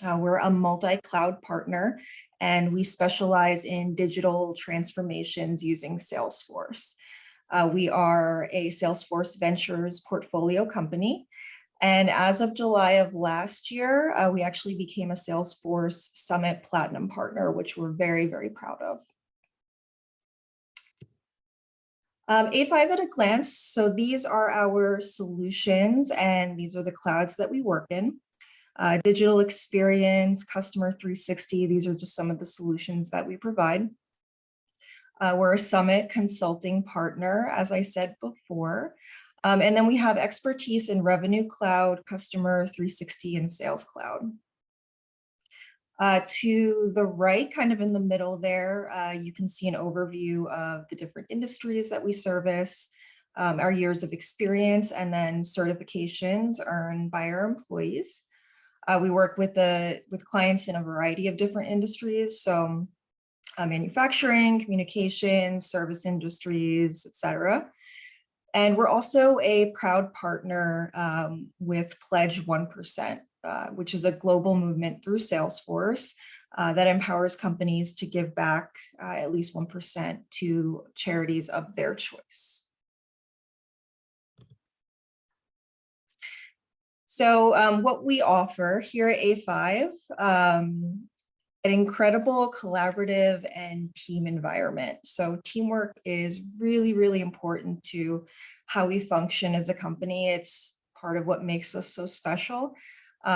We're a multi-cloud partner, and we specialize in digital transformations using Salesforce. We are a Salesforce Ventures portfolio company. And as of July of last year, we actually became a Salesforce Summit Platinum partner, which we're very, very proud of. A5 at a glance. So these are our solutions, and these are the clouds that we work in. Digital experience, customer 360, these are just some of the solutions that we provide. We're a Summit consulting partner, as I said before. And then we have expertise in Revenue Cloud, Customer 360, and Sales Cloud. To the right, kind of in the middle there, you can see an overview of the different industries that we service, our years of experience, and then certifications earned by our employees. We work with clients in a variety of different industries, so manufacturing, communications, service industries, etc. And we're also a proud partner with Pledge 1%, which is a global movement through Salesforce that empowers companies to give back at least 1% to charities of their choice. So what we offer here at A5, an incredible collaborative and team environment. So teamwork is really, really important to how we function as a company. It's part of what makes us so special.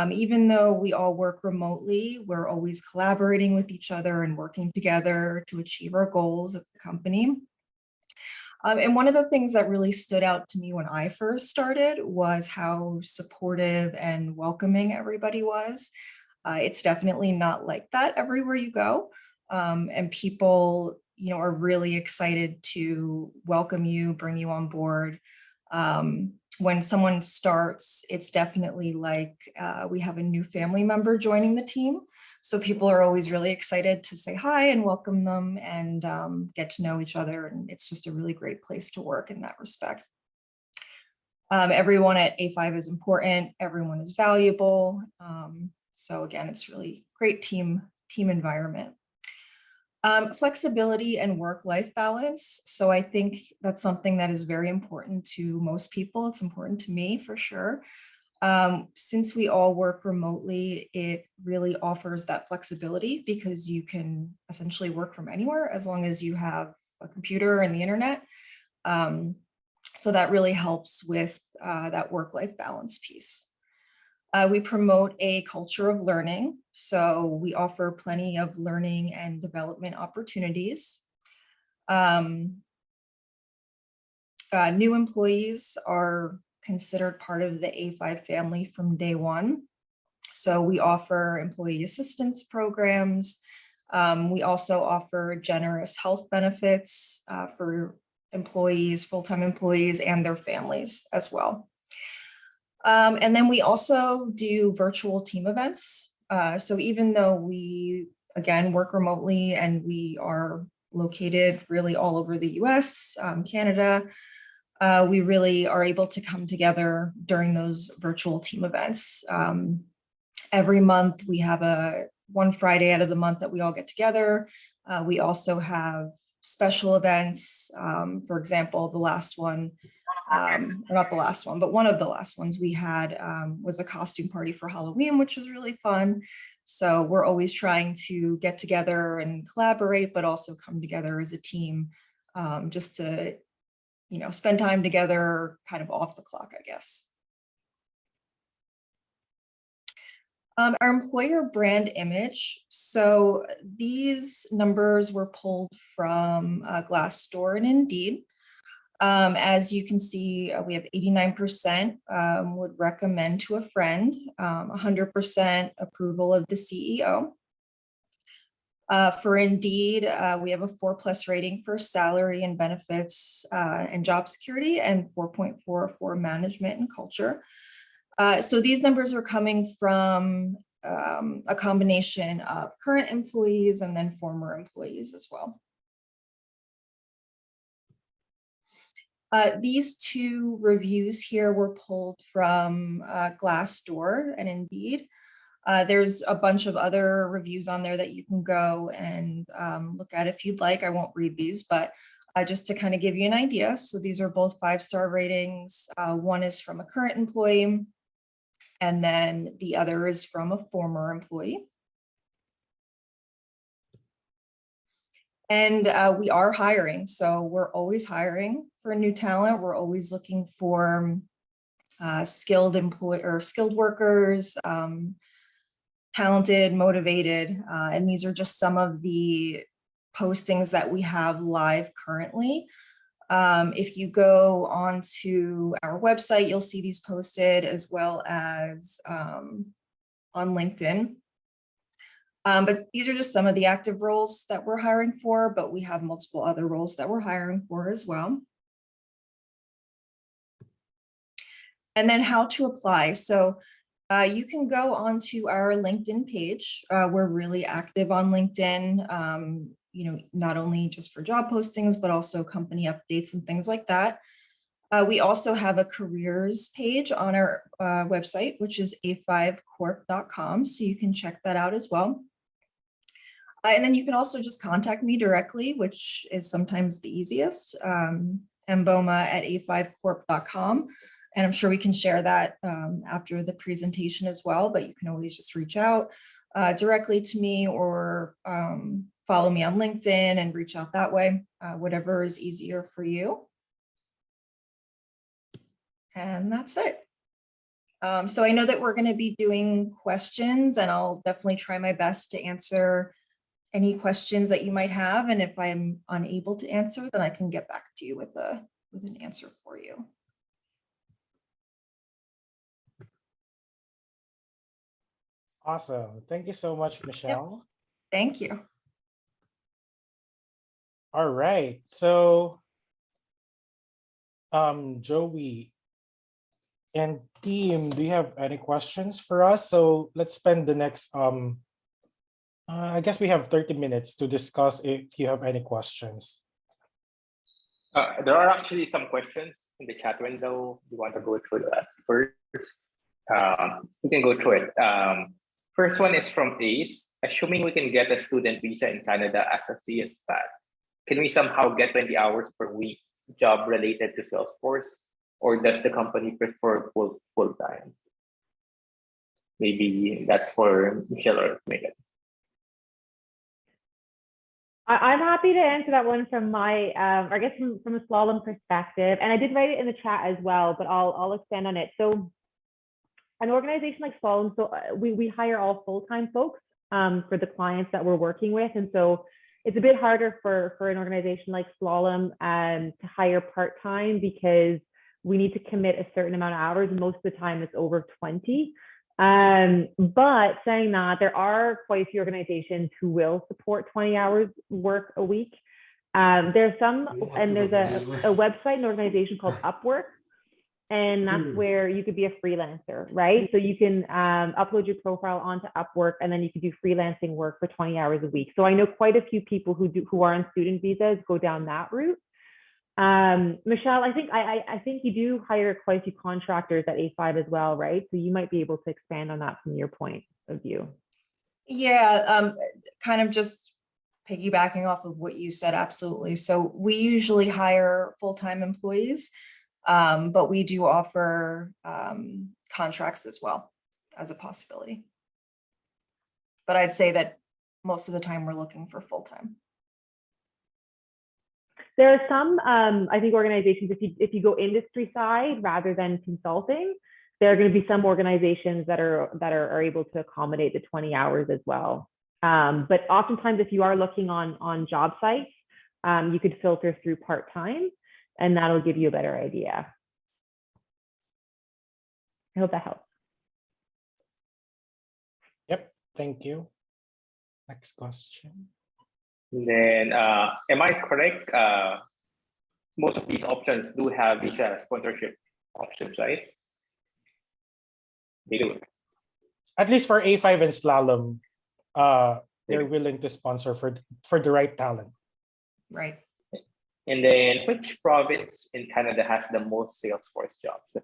Even though we all work remotely, we're always collaborating with each other and working together to achieve our goals at the company. And one of the things that really stood out to me when I first started was how supportive and welcoming everybody was. It's definitely not like that everywhere you go. And people, are really excited to welcome you, bring you on board. When someone starts, it's definitely like we have a new family member joining the team. So people are always really excited to say hi and welcome them and get to know each other. And it's just a really great place to work in that respect. Everyone at A5 is important. Everyone is valuable. So again, it's really great team environment. Flexibility and work-life balance. So I think that's something that is very important to most people. It's important to me for sure. Since we all work remotely, it really offers that flexibility because you can essentially work from anywhere as long as you have a computer and the internet. So that really helps with that work-life balance piece. We promote a culture of learning. So we offer plenty of learning and development opportunities. New employees are considered part of the A5 family from day one. So we offer employee assistance programs. We also offer generous health benefits for employees, full-time employees, and their families as well. And then we also do virtual team events. So even though we, again, work remotely and we are located really all over the US, Canada, we really are able to come together during those virtual team events. Every month we have one Friday out of the month that we all get together. We also have special events. For example, the last one, or not the last one, but one of the last ones we had was a costume party for Halloween, which was really fun. So we're always trying to get together and collaborate, but also come together as a team just to, spend time together kind of off the clock, I guess. Our employer brand image. So these numbers were pulled from Glassdoor and Indeed. As you can see, we have 89% would recommend to a friend, 100% approval of the CEO. For Indeed, we have a 4+ rating for salary and benefits and job security, and 4.4 for management and culture. So these numbers are coming from a combination of current employees and then former employees as well. These two reviews here were pulled from Glassdoor and Indeed. There's a bunch of other reviews on there that you can go and look at if you'd like. I won't read these, but just to kind of give you an idea. So these are both 5-star ratings. One is from a current employee, and then the other is from a former employee. And we are hiring. So we're always hiring for new talent. We're always looking for skilled workers, talented, motivated. And these are just some of the postings that we have live currently. If you go onto our website, you'll see these posted, as well as on LinkedIn. But these are just some of the active roles that we're hiring for, but we have multiple other roles that we're hiring for as well. And then how to apply. So you can go onto our LinkedIn page. We're really active on LinkedIn, not only just for job postings, but also company updates and things like that. We also have a careers page on our website, which is a5corp.com. So you can check that out as well. And then you can also just contact me directly, which is sometimes the easiest, mboma@a5corp.com. And I'm sure we can share that after the presentation as well, but you can always just reach out directly to me, or follow me on LinkedIn and reach out that way, whatever is easier for you. And that's it. So I know that we're going to be doing questions, and I'll definitely try my best to answer any questions that you might have. And if I'm unable to answer, then I can get back to you with an answer for you. Awesome. Thank you so much, Michelle. Thank you. All right. So, Joey and team, do you have any questions for us? So let's spend the next, I guess we have 30 minutes to discuss if you have any questions. There are actually some questions in the chat window. You want to go through that first? We can go through it. First one is from Ace. Assuming we can get a student visa in Canada as a CS stat, can we somehow get 20 hours per week job related to Salesforce, or does the company prefer full time? Maybe that's for Michelle or Megan. I'm happy to answer that one from my, I guess from a Slalom perspective, and I did write it in the chat as well, but I'll expand on it. So an organization like Slalom, so we hire all full-time folks for the clients that we're working with, and so it's a bit harder for an organization like Slalom to hire part-time because we need to commit a certain amount of hours, and most of the time it's over 20. But saying that, there are quite a few organizations who will support 20 hours work a week. There's some, and there's a website, an organization called Upwork, and that's where you could be a freelancer, right? So you can upload your profile onto Upwork, and then you can do freelancing work for 20 hours a week. So I know quite a few people who are on student visas go down that route. Michelle, I think you do hire quite a few contractors at A5 as well, right? So you might be able to expand on that from your point of view. Yeah, kind of just piggybacking off of what you said, absolutely. So we usually hire full-time employees, but we do offer contracts as well as a possibility. But I'd say that most of the time we're looking for full-time. There are some, I think, organizations, if you go industry side rather than consulting, there are going to be some organizations that are able to accommodate the 20 hours as well. But oftentimes, if you are looking on job sites, you could filter through part-time, and that'll give you a better idea. I hope that helps. Yep, thank you. Next question. Then, am I correct? Most of these options do have visa sponsorship options, right? They do. At least for A5 and Slalom, they're willing to sponsor for the right talent. Right. And then, which province in Canada has the most Salesforce jobs? I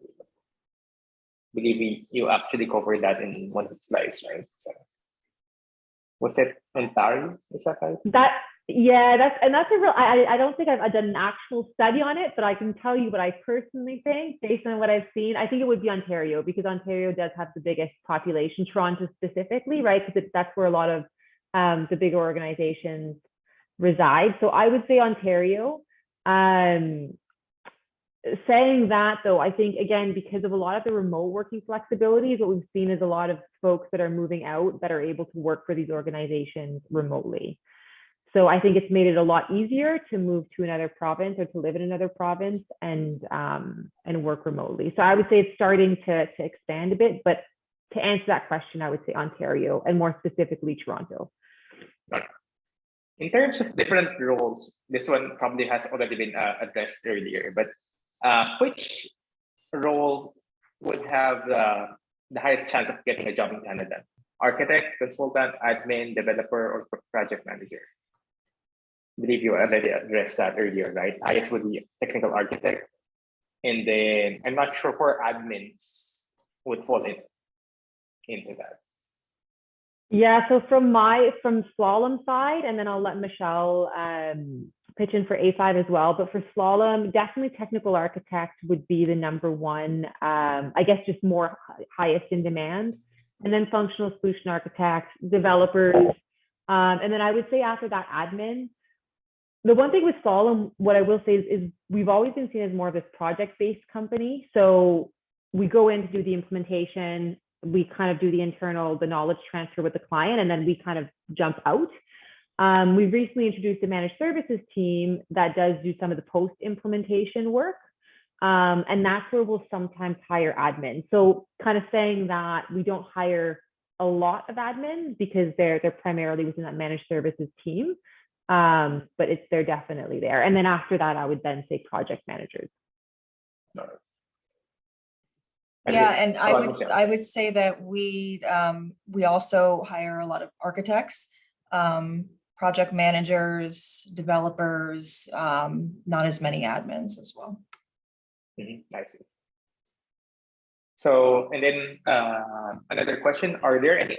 believe you actually covered that in one of the slides, right? So, was it Ontario? Is that right? That's a real. I don't think I've done an actual study on it, but I can tell you what I personally think based on what I've seen. I think it would be Ontario, because Ontario does have the biggest population. Toronto specifically, right? Because that's where a lot of the bigger organizations reside. So I would say Ontario. Saying that, though, I think, again, because of a lot of the remote working flexibilities, what we've seen is a lot of folks that are moving out that are able to work for these organizations remotely. So I think it's made it a lot easier to move to another province or to live in another province and work remotely. So I would say it's starting to expand a bit, but to answer that question, I would say Ontario, and more specifically Toronto. In terms of different roles, this one probably has already been addressed earlier, but which role would have the highest chance of getting a job in Canada? Architect, consultant, admin, developer, or project manager? I believe you already addressed that earlier, right? Highest would be technical architect. And then I'm not sure where admins would fall into that. Yeah, so from Slalom side, and then I'll let Michelle pitch in for A5 as well. But for Slalom, definitely technical architect would be the number one, I guess, just more highest in demand. And then functional solution architects, developers. And then I would say after that, admin. The one thing with Slalom, what I will say is we've always been seen as more of this project-based company. So we go in to do the implementation, we kind of do the knowledge transfer with the client, and then we kind of jump out. We've recently introduced a managed services team that does do some of the post-implementation work. And that's where we'll sometimes hire admin. So kind of saying that we don't hire a lot of admin because they're primarily within that managed services team. But they're definitely there. And then after that, I would then say project managers. Yeah, and I would say that we also hire a lot of architects, project managers, developers, not as many admins as well. I see. So, and then another question: are there any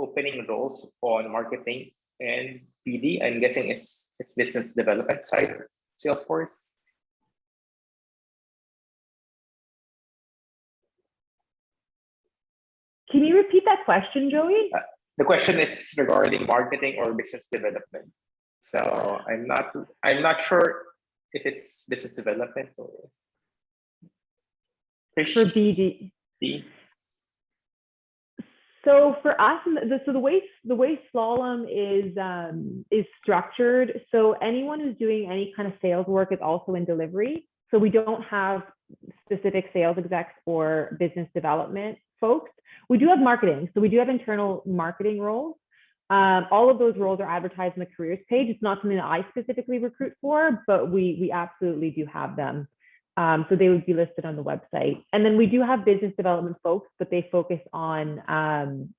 opening roles on marketing and BD. I'm guessing it's business development side, Salesforce. Can you repeat that question, Joey? The question is regarding marketing or business development. So I'm not sure if it's business development or For BD. So for us, the way Slalom is structured, so anyone who's doing any kind of sales work is also in delivery. So we don't have specific sales execs or business development folks. We do have marketing, so we do have internal marketing roles. All of those roles are advertised on the careers page. It's not something that I specifically recruit for, but we absolutely do have them. So they would be listed on the website. And then we do have business development folks, but they focus on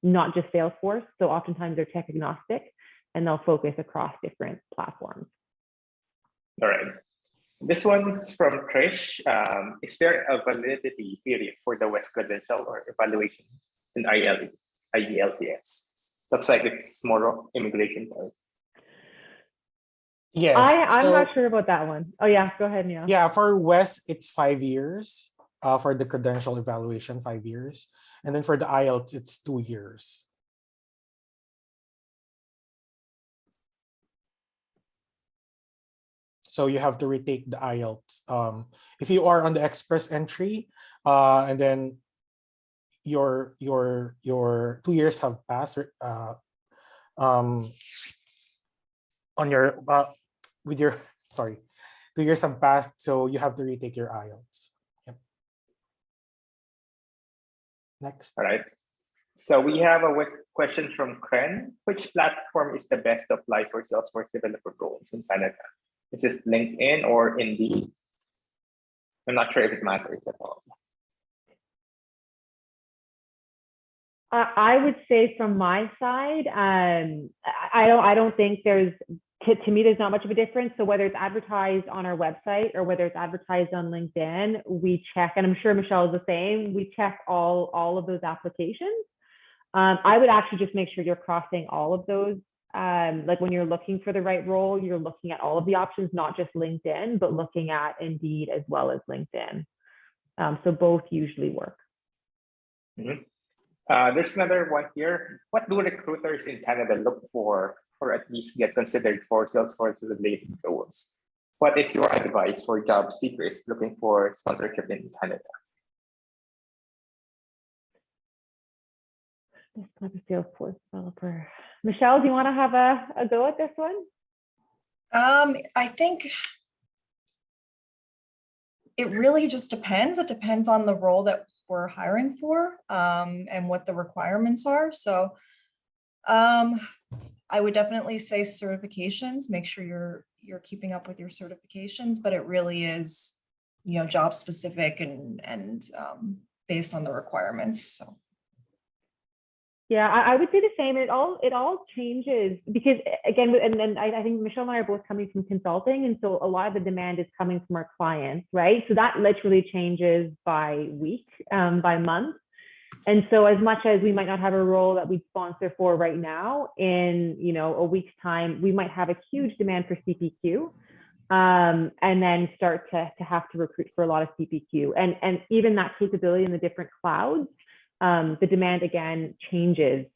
not just Salesforce. So oftentimes they're tech agnostic and they'll focus across different platforms. All right. This one's from Trish. Is there a validity period for the West credential or evaluation in IELTS? Looks like it's more of immigration part. Yes. I'm not sure about that one. Oh yeah, go ahead, Neil. Yeah, for West, it's 5 years. For the credential evaluation, 5 years. And then for the IELTS, it's 2 years. So you have to retake the IELTS. If you are on the express entry, and then your 2 years have passed, on your with your 2 years have passed, so you have to retake your IELTS. Yep. Next. All right. So we have a question from Kren. Which platform is the best to apply for Salesforce developer roles in Canada? Is this LinkedIn or Indeed? I'm not sure if it matters at all. I would say from my side, I don't think there's, to me, there's not much of a difference. So whether it's advertised on our website or whether it's advertised on LinkedIn, we check, and I'm sure Michelle is the same, we check all of those applications. I would actually just make sure you're crossing all of those. Like when you're looking for the right role, you're looking at all of the options, not just LinkedIn, but looking at Indeed as well as LinkedIn. So both usually work. Mm-hmm. There's another one here. What do recruiters in Canada look for, or at least get considered for Salesforce-related roles? What is your advice for job seekers looking for sponsorship in Canada? This type of Salesforce developer. Michelle, do you want to have a go at this one? I think it really just depends. It depends on the role that we're hiring for, and what the requirements are. So I would definitely say certifications, make sure you're keeping up with your certifications, but it really is, job specific and based on the requirements. So. Yeah, I would say the same. It all changes because, again, and then I think Michelle and I are both coming from consulting, and so a lot of the demand is coming from our clients, right? So that literally changes by week, by month. And so as much as we might not have a role that we'd sponsor for right now, in a week's time, we might have a huge demand for CPQ, and then start to have to recruit for a lot of CPQ. And even that capability in the different clouds, the demand again changes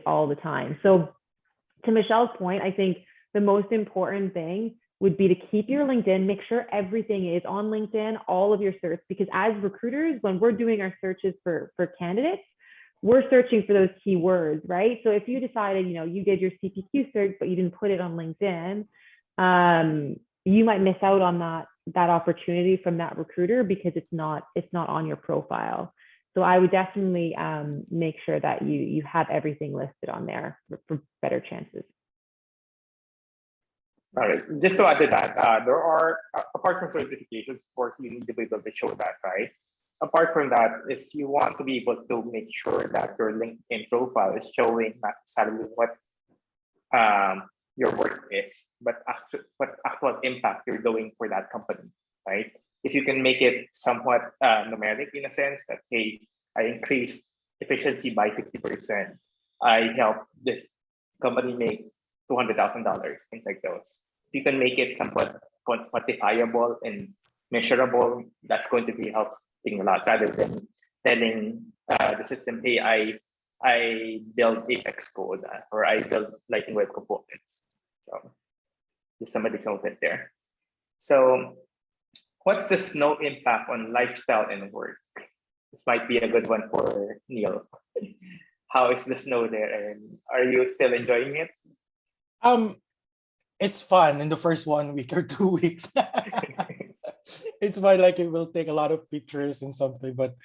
all the time. So to Michelle's point, I think the most important thing would be to keep your LinkedIn, make sure everything is on LinkedIn, all of your certs, because as recruiters, when we're doing our searches for candidates, we're searching for those keywords, right? So if you decided, you did your CPQ search, but you didn't put it on LinkedIn, you might miss out on that opportunity from that recruiter because it's not on your profile. So I would definitely make sure that you have everything listed on there for better chances. All right. Just to add to that, there are, apart from certifications, of course, you need to be able to show that, right? Apart from that, is you want to be able to make sure that your LinkedIn profile is showing not necessarily what your work is, but what actual impact you're doing for that company, right? If you can make it somewhat numeric in a sense that, hey, I increased efficiency by 50%, I help this company make $200,000, things like those. If you can make it somewhat quantifiable and measurable, that's going to be helping a lot rather than telling the system, hey, I build Apex code or I build Lightning Web components. So just some additional bit there. So what's the snow impact on lifestyle and work? This might be a good one for Neil. How is the snow there, and are you still enjoying it? It's fun in the first 1 week or 2 weeks. It's fun, like it will take a lot of pictures and something, but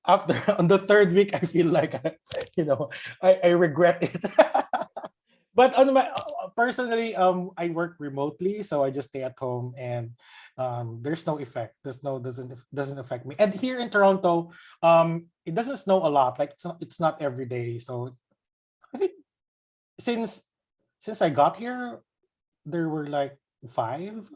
after on the third week, I feel like I regret it. But on my personally, I work remotely, so I just stay at home, and there's no effect. The snow doesn't affect me. And here in Toronto, it doesn't snow a lot. Like it's not every day. So I think since I got here, there were like five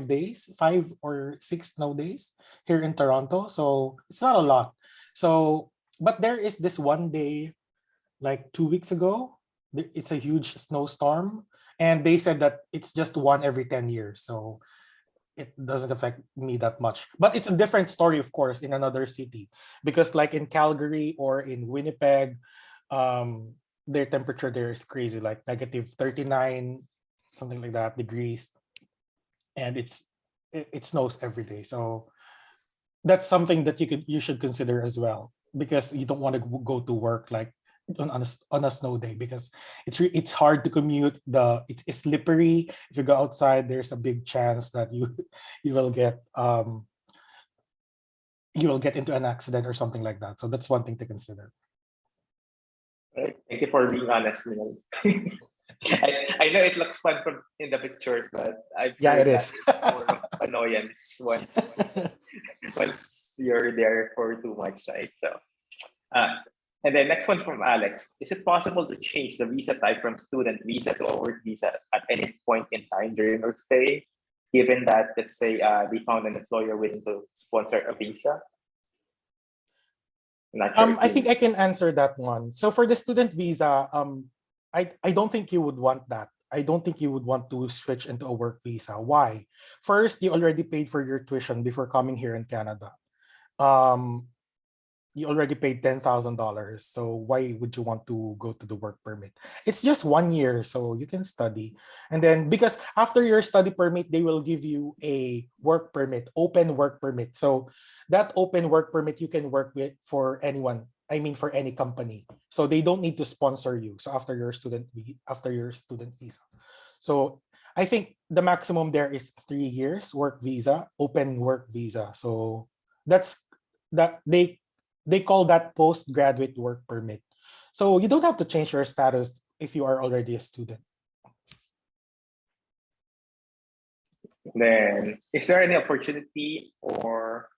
days, 5 or 6 snow days here in Toronto. So it's not a lot. So, but there is this one day, like 2 weeks ago, it's a huge snowstorm, and they said that it's just one every 10 years. So it doesn't affect me that much. But it's a different story, of course, in another city, because like in Calgary or in Winnipeg, their temperature there is crazy, like -39, something like that degrees, and it snows every day. So that's something that you should consider as well, because you don't want to go to work like on a snow day, because it's hard to commute. It's slippery. If you go outside, there's a big chance that you will get into an accident or something like that. So that's one thing to consider. Right. Thank you for being honest, Neil. I know it looks fun from in the picture, but I've Yeah, heard it that is. it's more of annoyance once you're there for too much, right? So, and then next one from Alex: is it possible to change the visa type from student visa to a work visa at any point in time during your stay, given that, let's say, they found an employer willing to sponsor a visa? I'm not sure if I think I can answer that one. So for the student visa, I don't think you would want that. I don't think you would want to switch into a work visa. Why? First, you already paid for your tuition before coming here in Canada. You already paid $10,000. So why would you want to go to the work permit? It's just 1 year, so you can study. And then because after your study permit, they will give you a work permit, open work permit. So that open work permit you can work with for anyone. I mean, for any company. So they don't need to sponsor you. So after your student visa. So I think the maximum there is 3 years work visa, open work visa. So that's that they call that postgraduate work permit. So you don't have to change your status if you are already a student. Then, is there any opportunity or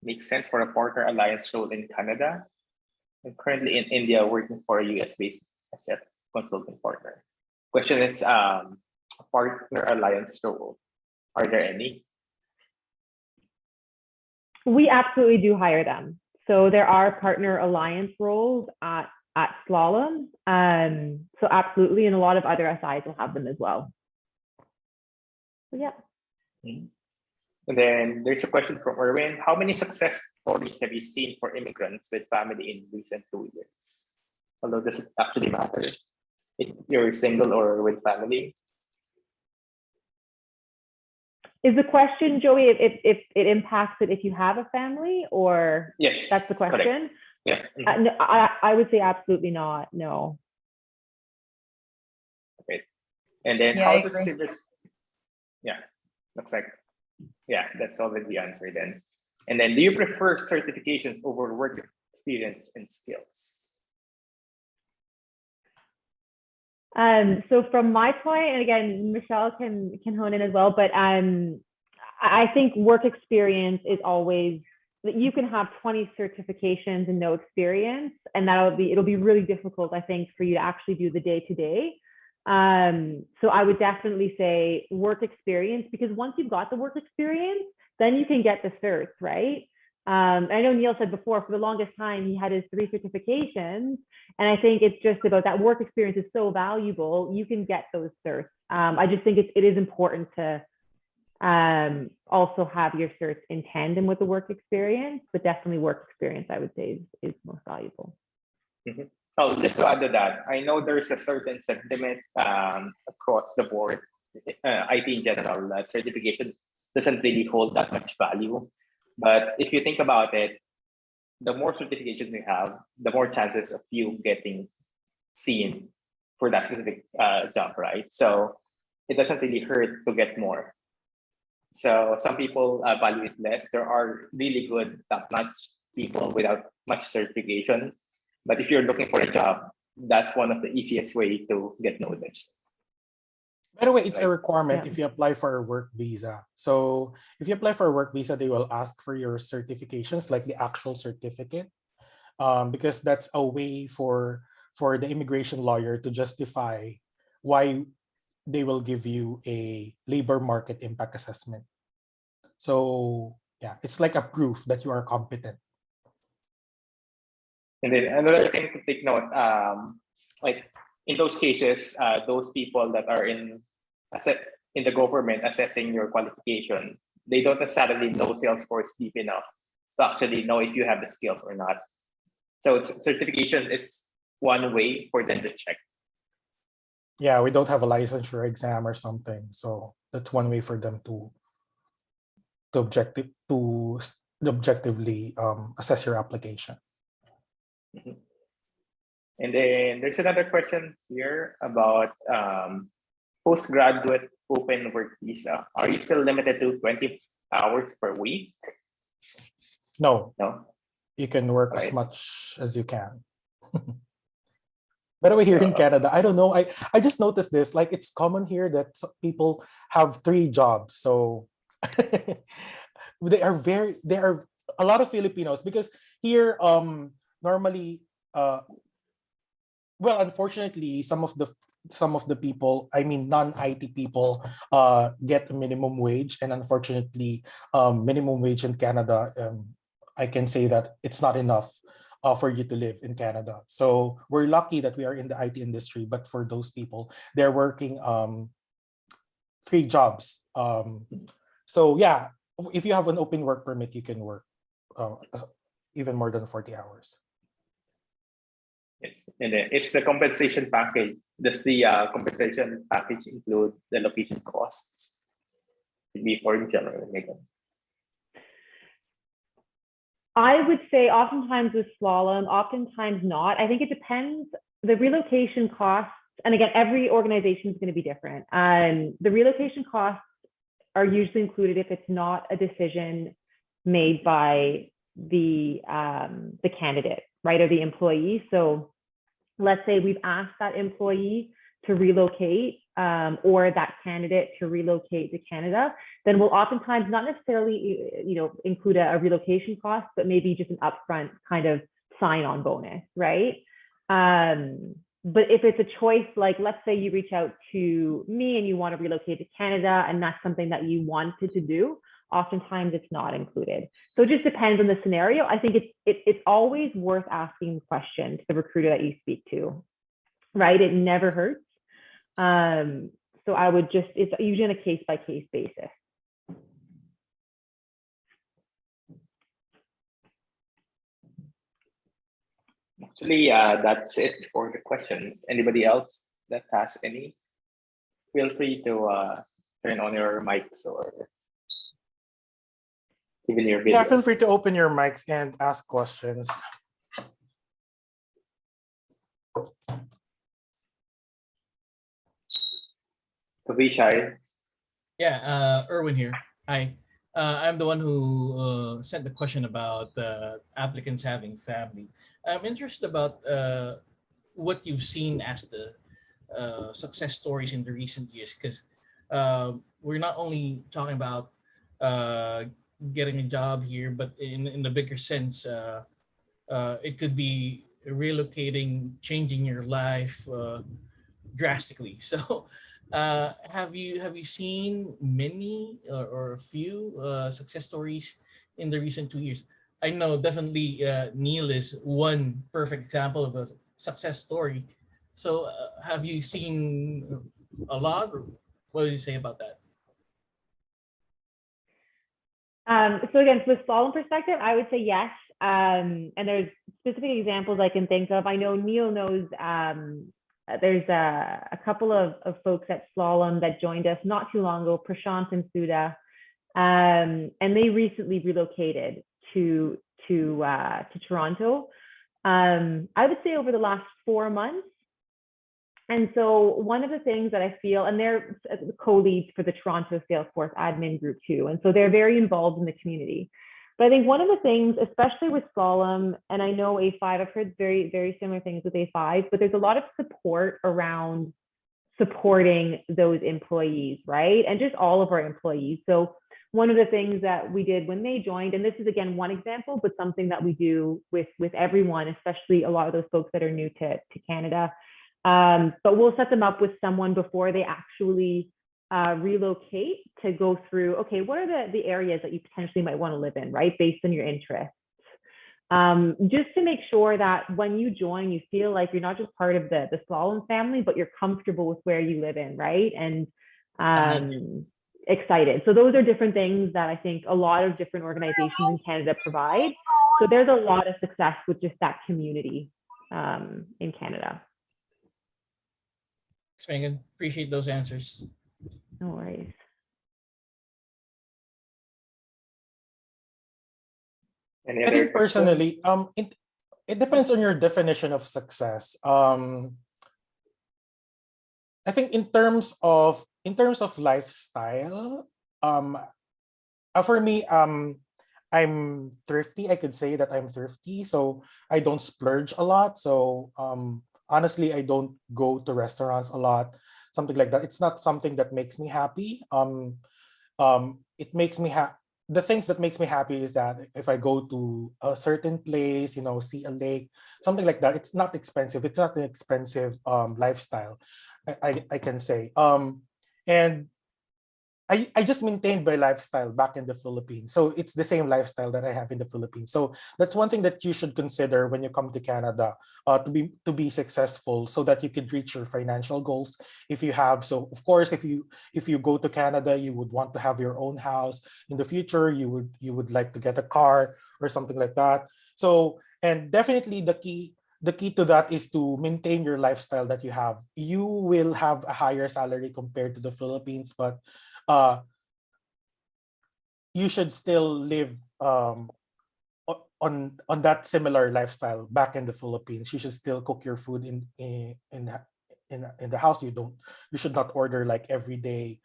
makes sense for a partner alliance role in Canada? I'm currently in India working for a US-based SF consulting partner. Question is, partner alliance role, are there any? We absolutely do hire them. So there are partner alliance roles at Slalom. So absolutely, and a lot of other SIs will have them as well. So yeah. And then there's a question from Erwin. How many success stories have you seen for immigrants with family in recent 2 years? Although does it actually matter if you're single or with family? Is the question, Joey, if it impacts it if you have a family, or yes, that's the question? Correct. Yeah. No, I would say absolutely not. No. Okay. And then how does Silver's? Yeah, looks like that's already the answer then. And then, do you prefer certifications over work experience and skills? So from my point, and again, Michelle can hone in as well, but I think work experience is always, you can have 20 certifications and no experience, and it'll be really difficult, I think, for you to actually do the day-to-day. So I would definitely say work experience, because once you've got the work experience, then you can get the certs, right? I know Neil said before, for the longest time, he had his 3 certifications. And I think it's just about that work experience is so valuable. You can get those certs. I just think it is important to also have your certs in tandem with the work experience, but definitely work experience, I would say, is most valuable. Mhm. Oh, just to add to that, I know there's a certain sentiment across the board, IT in general, that certification doesn't really hold that much value. But if you think about it, the more certifications you have, the more chances of you getting seen for that specific job, right? So it doesn't really hurt to get more. So some people value it less. There are really good, top-notch people without much certification. But if you're looking for a job, that's one of the easiest way to get noticed. By the way, it's a Right. requirement Yeah. if you apply for a work visa. So if you apply for a work visa, they will ask for your certifications, like the actual certificate, because that's a way for the immigration lawyer to justify why they will give you a labor market impact assessment. So yeah, it's like a proof that you are competent. And then another thing to take note, like in those cases, those people that are in the government assessing your qualification, they don't necessarily know Salesforce deep enough to actually know if you have the skills or not. So certification is one way for them to check. Yeah, we don't have a licensure exam or something, so that's one way for them to objectively assess your application. Mhm. And then there's another question here about postgraduate open work visa. Are you still limited to 20 hours per week? No, No. you can work as Right. much as you can. By the way, here in Canada, I don't know. I just noticed this. Like, it's common here that people have 3 jobs. So they are a lot of Filipinos, because here normally well, unfortunately, some of the people, I mean non-IT people, get minimum wage, and unfortunately, minimum wage in Canada, I can say that it's not enough for you to live in Canada. So we're lucky that we are in the IT industry, but for those people, they're working 3 jobs. So yeah, if you have an open work permit, you can work even more than 40 hours. It's the compensation package. Does the compensation package include the location costs? Before in general, Megan. I would say oftentimes with slalom, oftentimes not. I think it depends. The relocation costs, and again, every organization is going to be different. The relocation costs are usually included if it's not a decision made by the candidate, right, or the employee. So let's say we've asked that employee to relocate, or that candidate to relocate to Canada, then we'll oftentimes not necessarily, include a relocation cost, but maybe just an upfront kind of sign-on bonus, right? But if it's a choice, like let's say you reach out to me and you want to relocate to Canada, and that's something that you wanted to do, oftentimes it's not included. So it just depends on the scenario. I think it's always worth asking the question to the recruiter that you speak to, right? It never hurts. So I would it's usually on a case-by-case basis. Actually, that's it for the questions. Anybody else that has any? Feel free to turn on your mics or even your video. Yeah, feel free to open your mics and ask questions. To be shy. Yeah, Erwin here. Hi. I'm the one who sent the question about applicants having family. I'm interested about what you've seen as the success stories in the recent years, because we're not only talking about getting a job here, but in the bigger sense, it could be relocating, changing your life drastically. So have you seen many or a few success stories in the recent 2 years? I know definitely Neil is one perfect example of a success story. So have you seen a lot, or what do you say about that? So again, from a slalom perspective, I would say yes. And there's specific examples I can think of. I know Neil knows there's a couple of folks at Slalom that joined us not too long ago, Prashant and Suda, and they recently relocated to Toronto. I would say over the last 4 months. And so one of the things that I feel, and they're co-leads for the Toronto Salesforce admin group too. And so they're very involved in the community. But I think one of the things, especially with Slalom, and I know A5, I've heard very, very similar things with A5, but there's a lot of support around supporting those employees, right? And just all of our employees. So one of the things that we did when they joined, and this is again one example, but something that we do with everyone, especially a lot of those folks that are new to Canada, but we'll set them up with someone before they actually relocate to go through, okay, what are the areas that you potentially might want to live in, right? Based on your interests. Just to make sure that when you join, you feel like you're not just part of the Slalom family, but you're comfortable with where you live in, right? And excited. So those are different things that I think a lot of different organizations in Canada provide. So there's a lot of success with just that community in Canada. Thanks, Megan. Appreciate those answers. No worries. Any I other think questions? personally, it depends on your definition of success. I think in terms of lifestyle, for me, I'm thrifty. I could say that I'm thrifty, so I don't splurge a lot. So honestly, I don't go to restaurants a lot, something like that. It's not something that makes me happy. It makes me the things that makes me happy is that if I go to a certain place, see a lake, something like that. It's not expensive. It's not an expensive lifestyle, I can say. And I just maintained my lifestyle back in the Philippines. So it's the same lifestyle that I have in the Philippines. So that's one thing that you should consider when you come to Canada, to be successful, so that you can reach your financial goals if you have. So of course, if you go to Canada, you would want to have your own house. In the future, you would like to get a car or something like that. So, and definitely the key to that is to maintain your lifestyle that you have. You will have a higher salary compared to the Philippines, but you should still live on that similar lifestyle back in the Philippines. You should still cook your food in the house. You should not order like every day,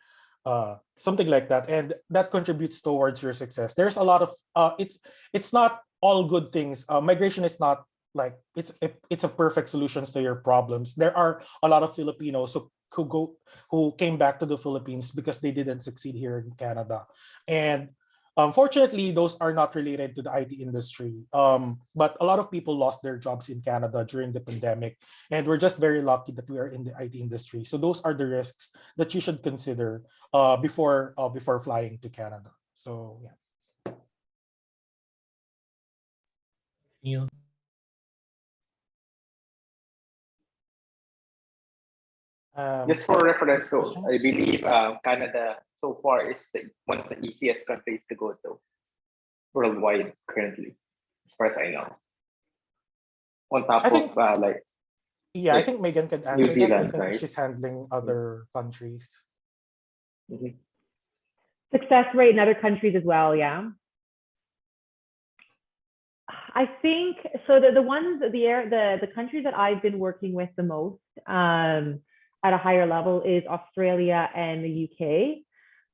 something like that, and that contributes towards your success. There's a lot of it's not all good things. Migration is not like it's a perfect solutions to your problems. There are a lot of Filipinos who came back to the Philippines because they didn't succeed here in Canada, and unfortunately, those are not related to the IT industry. But a lot of people lost their jobs in Canada during the pandemic, and we're just very lucky that we are in the IT industry. So those are the risks that you should consider before flying to Canada. So yeah. Neil. Just for reference, Next so question. I believe Canada so far is one of the easiest countries to go to worldwide currently, as far as I know. On top I think of like Yeah, I like think Megan can New answer that. I Zealand, think right? she's handling other countries. Mhm. Success rate in other countries as well, yeah. I think so. The countries that I've been working with the most at a higher level is Australia and the UK.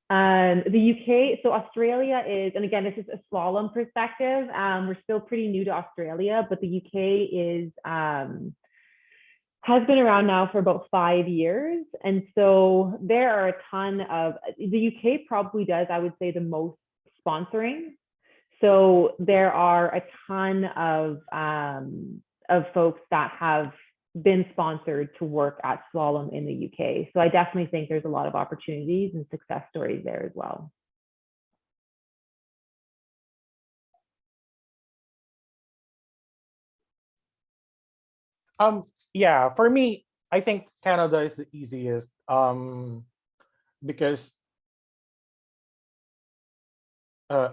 The UK, so Australia is, and again, this is a slalom perspective. We're still pretty new to Australia, but the UK is has been around now for about 5 years, and so there are a ton of the UK probably does, I would say, the most sponsoring. So there are a ton of folks that have been sponsored to work at Slalom in the UK. So I definitely think there's a lot of opportunities and success stories there as well. Yeah, for me, I think Canada is the easiest. Because uh,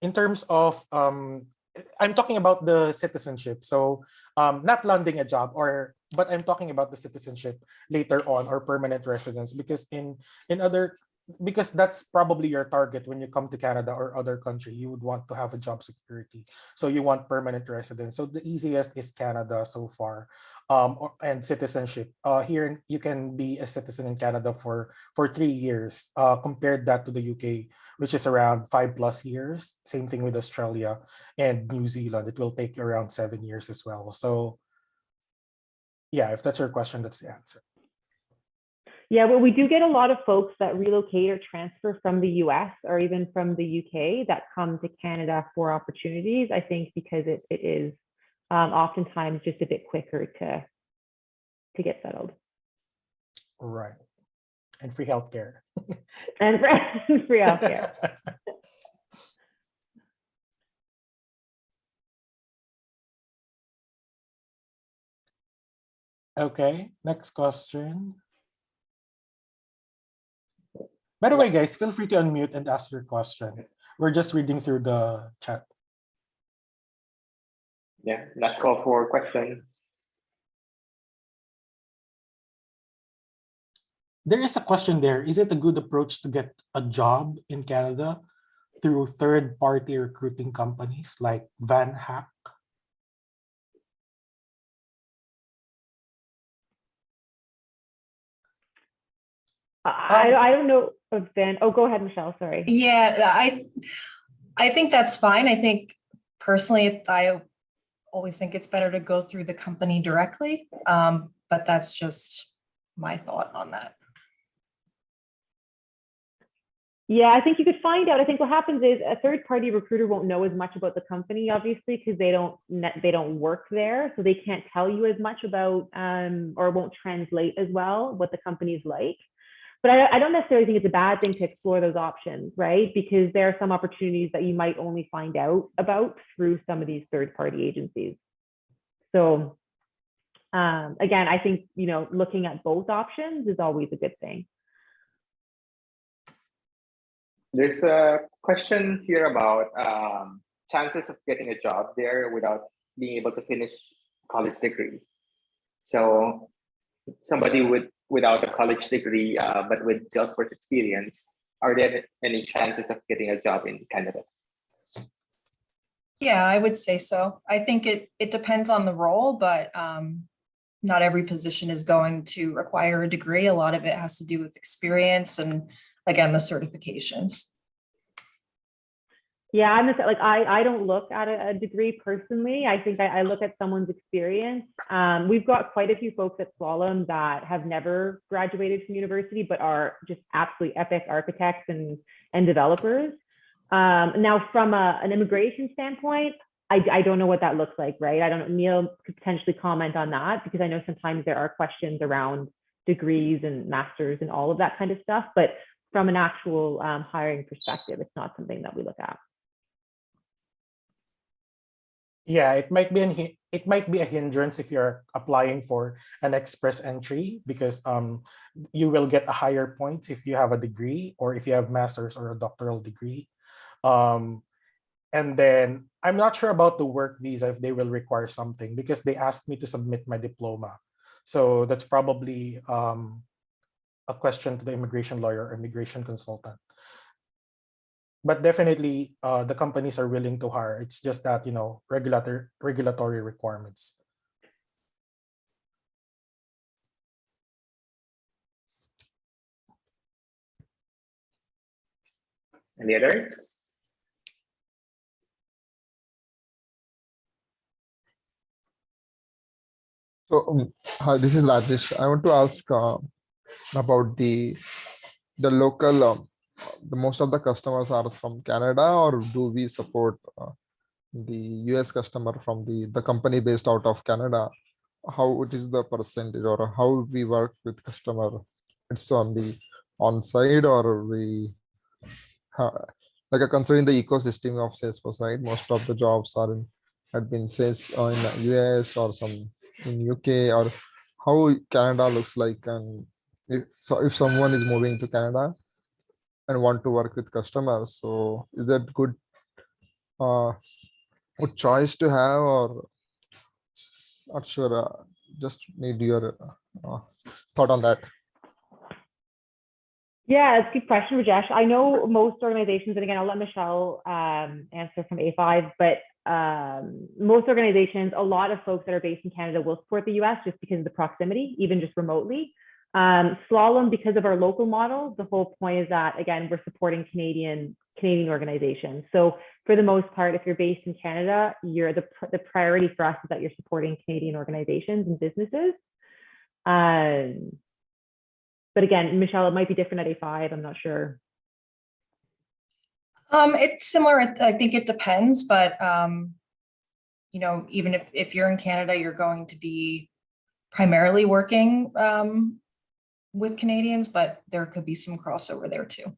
in terms of I'm talking about the citizenship. So not landing a job, or but I'm talking about the citizenship later on, or permanent residence, because in other, because that's probably your target when you come to Canada or other country. You would want to have a job security, so you want permanent residence. So the easiest is Canada so far. And citizenship. Here you can be a citizen in Canada for 3 years. Compared that to the UK, which is around 5+ years. Same thing with Australia and New Zealand. It will take you around 7 years as well. So yeah, if that's your question, that's the answer. Yeah, well, we do get a lot of folks that relocate or transfer from the US or even from the UK that come to Canada for opportunities. I think because it is oftentimes just a bit quicker to get settled. Right. And free healthcare. And free healthcare. Okay, next question. By the way, guys, feel free to unmute and ask your question. We're just reading through the chat. Yeah, let's call for questions. There is a question there. Is it a good approach to get a job in Canada through third-party recruiting companies like Van Hack? I don't know if Ben. Oh, go ahead, Michelle. Sorry. Yeah, I think that's fine. I think personally, I always think it's better to go through the company directly. But that's just my thought on that. Yeah, I think you could find out. I think what happens is a third-party recruiter won't know as much about the company, obviously, because they don't work there, so they can't tell you as much about or won't translate as well what the company's like. But I don't necessarily think it's a bad thing to explore those options, right? Because there are some opportunities that you might only find out about through some of these third-party agencies. So again, I think looking at both options is always a good thing. There's a question here about chances of getting a job there without being able to finish college degree. So somebody without a college degree, but with Salesforce experience, are there any chances of getting a job in Canada? Yeah, I would say so. I think it depends on the role, but not every position is going to require a degree. A lot of it has to do with experience and, again, the certifications. Yeah, I'm just like I don't look at a degree personally. I think I look at someone's experience. We've got quite a few folks at Slalom that have never graduated from university, but are just absolutely epic architects and developers. Now, from an immigration standpoint, I don't know what that looks like, right? I don't know. Neil could potentially comment on that, because I know sometimes there are questions around degrees and masters and all of that kind of stuff. But from an actual hiring perspective, it's not something that we look at. Yeah, it might be a hindrance if you're applying for an express entry, because you will get a higher points if you have a degree, or if you have master's or a doctoral degree. And then I'm not sure about the work visa, if they will require something, because they asked me to submit my diploma. So that's probably a question to the immigration lawyer or immigration consultant. But definitely the companies are willing to hire. It's just that, regulatory requirements. Any others? So, hi, this is Rajesh. I want to ask about the local. The most of the customers are from Canada, or do we support the US customer from the company based out of Canada? How it is the percentage, or how we work with customer? It's on the on-site, or we like considering the ecosystem of Salesforce, right? Most of the jobs are in had been says in the US or some in UK, or how Canada looks like, and if someone is moving to Canada and want to work with customers, so is that uh, good choice to have, or not sure? Just need your thought on that. Yeah, it's a good question, Rajesh. I know most organizations, and again, I'll let Michelle answer from A5, but most organizations, a lot of folks that are based in Canada will support the US just because of the proximity, even just remotely. Slalom, because of our local model, the whole point is that, again, we're supporting Canadian organizations. So for the most part, if you're based in Canada, the priority for us is that you're supporting Canadian organizations and businesses. But again, Michelle, it might be different at A5. I'm not sure. It's similar. I think it depends, but you know, even if you're in Canada, you're going to be primarily working with Canadians, but there could be some crossover there too.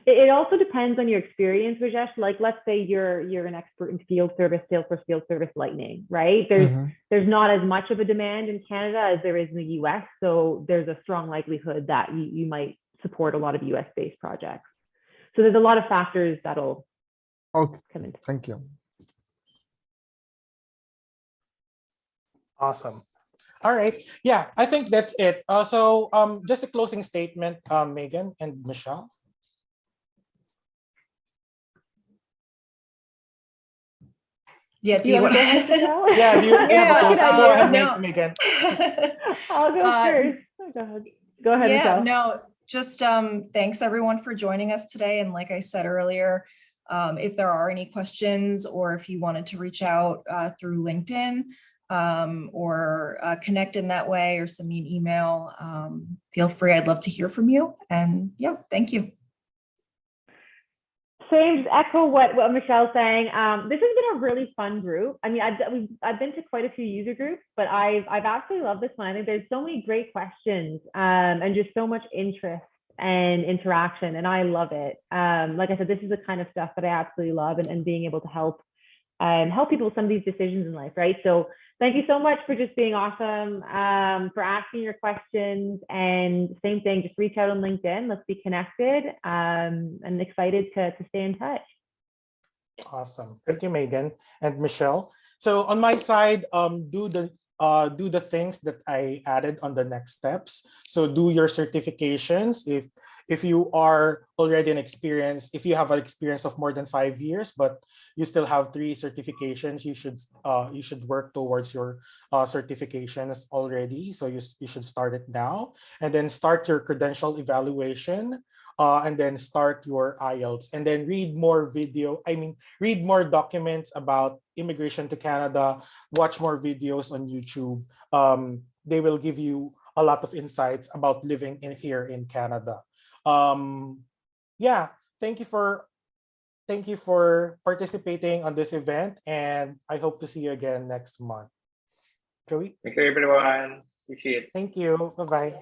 It also depends on your experience, Rajesh. Like, let's say you're an expert in field service, Salesforce field service Lightning, right? There's not as much of a demand in Canada as there is in the US. So there's a strong likelihood that you might support a lot of US based projects. So there's a lot of factors that'll come into. Thank you. Awesome. All right. Yeah, I think that's it. So just a closing statement, Megan and Michelle. Yeah, do you want to? Yeah, do you have a close? Go ahead, no. Megan. I'll go first. Go ahead. Go ahead, Yeah, Michelle. no, just thanks everyone for joining us today. And like I said earlier, if there are any questions or if you wanted to reach out through LinkedIn or connect in that way or send me an email, feel free. I'd love to hear from you. And yeah, thank you. Same, just echo what Michelle's saying. This has been a really fun group. I mean, I've been to quite a few user groups, but I've absolutely loved this one. I think there's so many great questions and just so much interest and interaction, and I love it. Like I said, this is the kind of stuff that I absolutely love, and being able to help people with some of these decisions in life, right? So thank you so much for just being awesome, for asking your questions, and same thing, just reach out on LinkedIn. Let's be connected, and excited to stay in touch. Awesome. Thank you, Megan and Michelle. So on my side, do the things that I added on the next steps. So do your certifications. If you are already an experience, if you have an experience of more than 5 years, but you still have 3 certifications, you should work towards your certifications already. So you should start it now, and then start your credential evaluation, and then start your IELTS, and then read more read more documents about immigration to Canada, watch more videos on YouTube. They will give you a lot of insights about living here in Canada. Yeah, thank you for participating on this event, and I hope to see you again next month. Joey? Thank you, everyone. Appreciate it. Thank you. Bye-bye.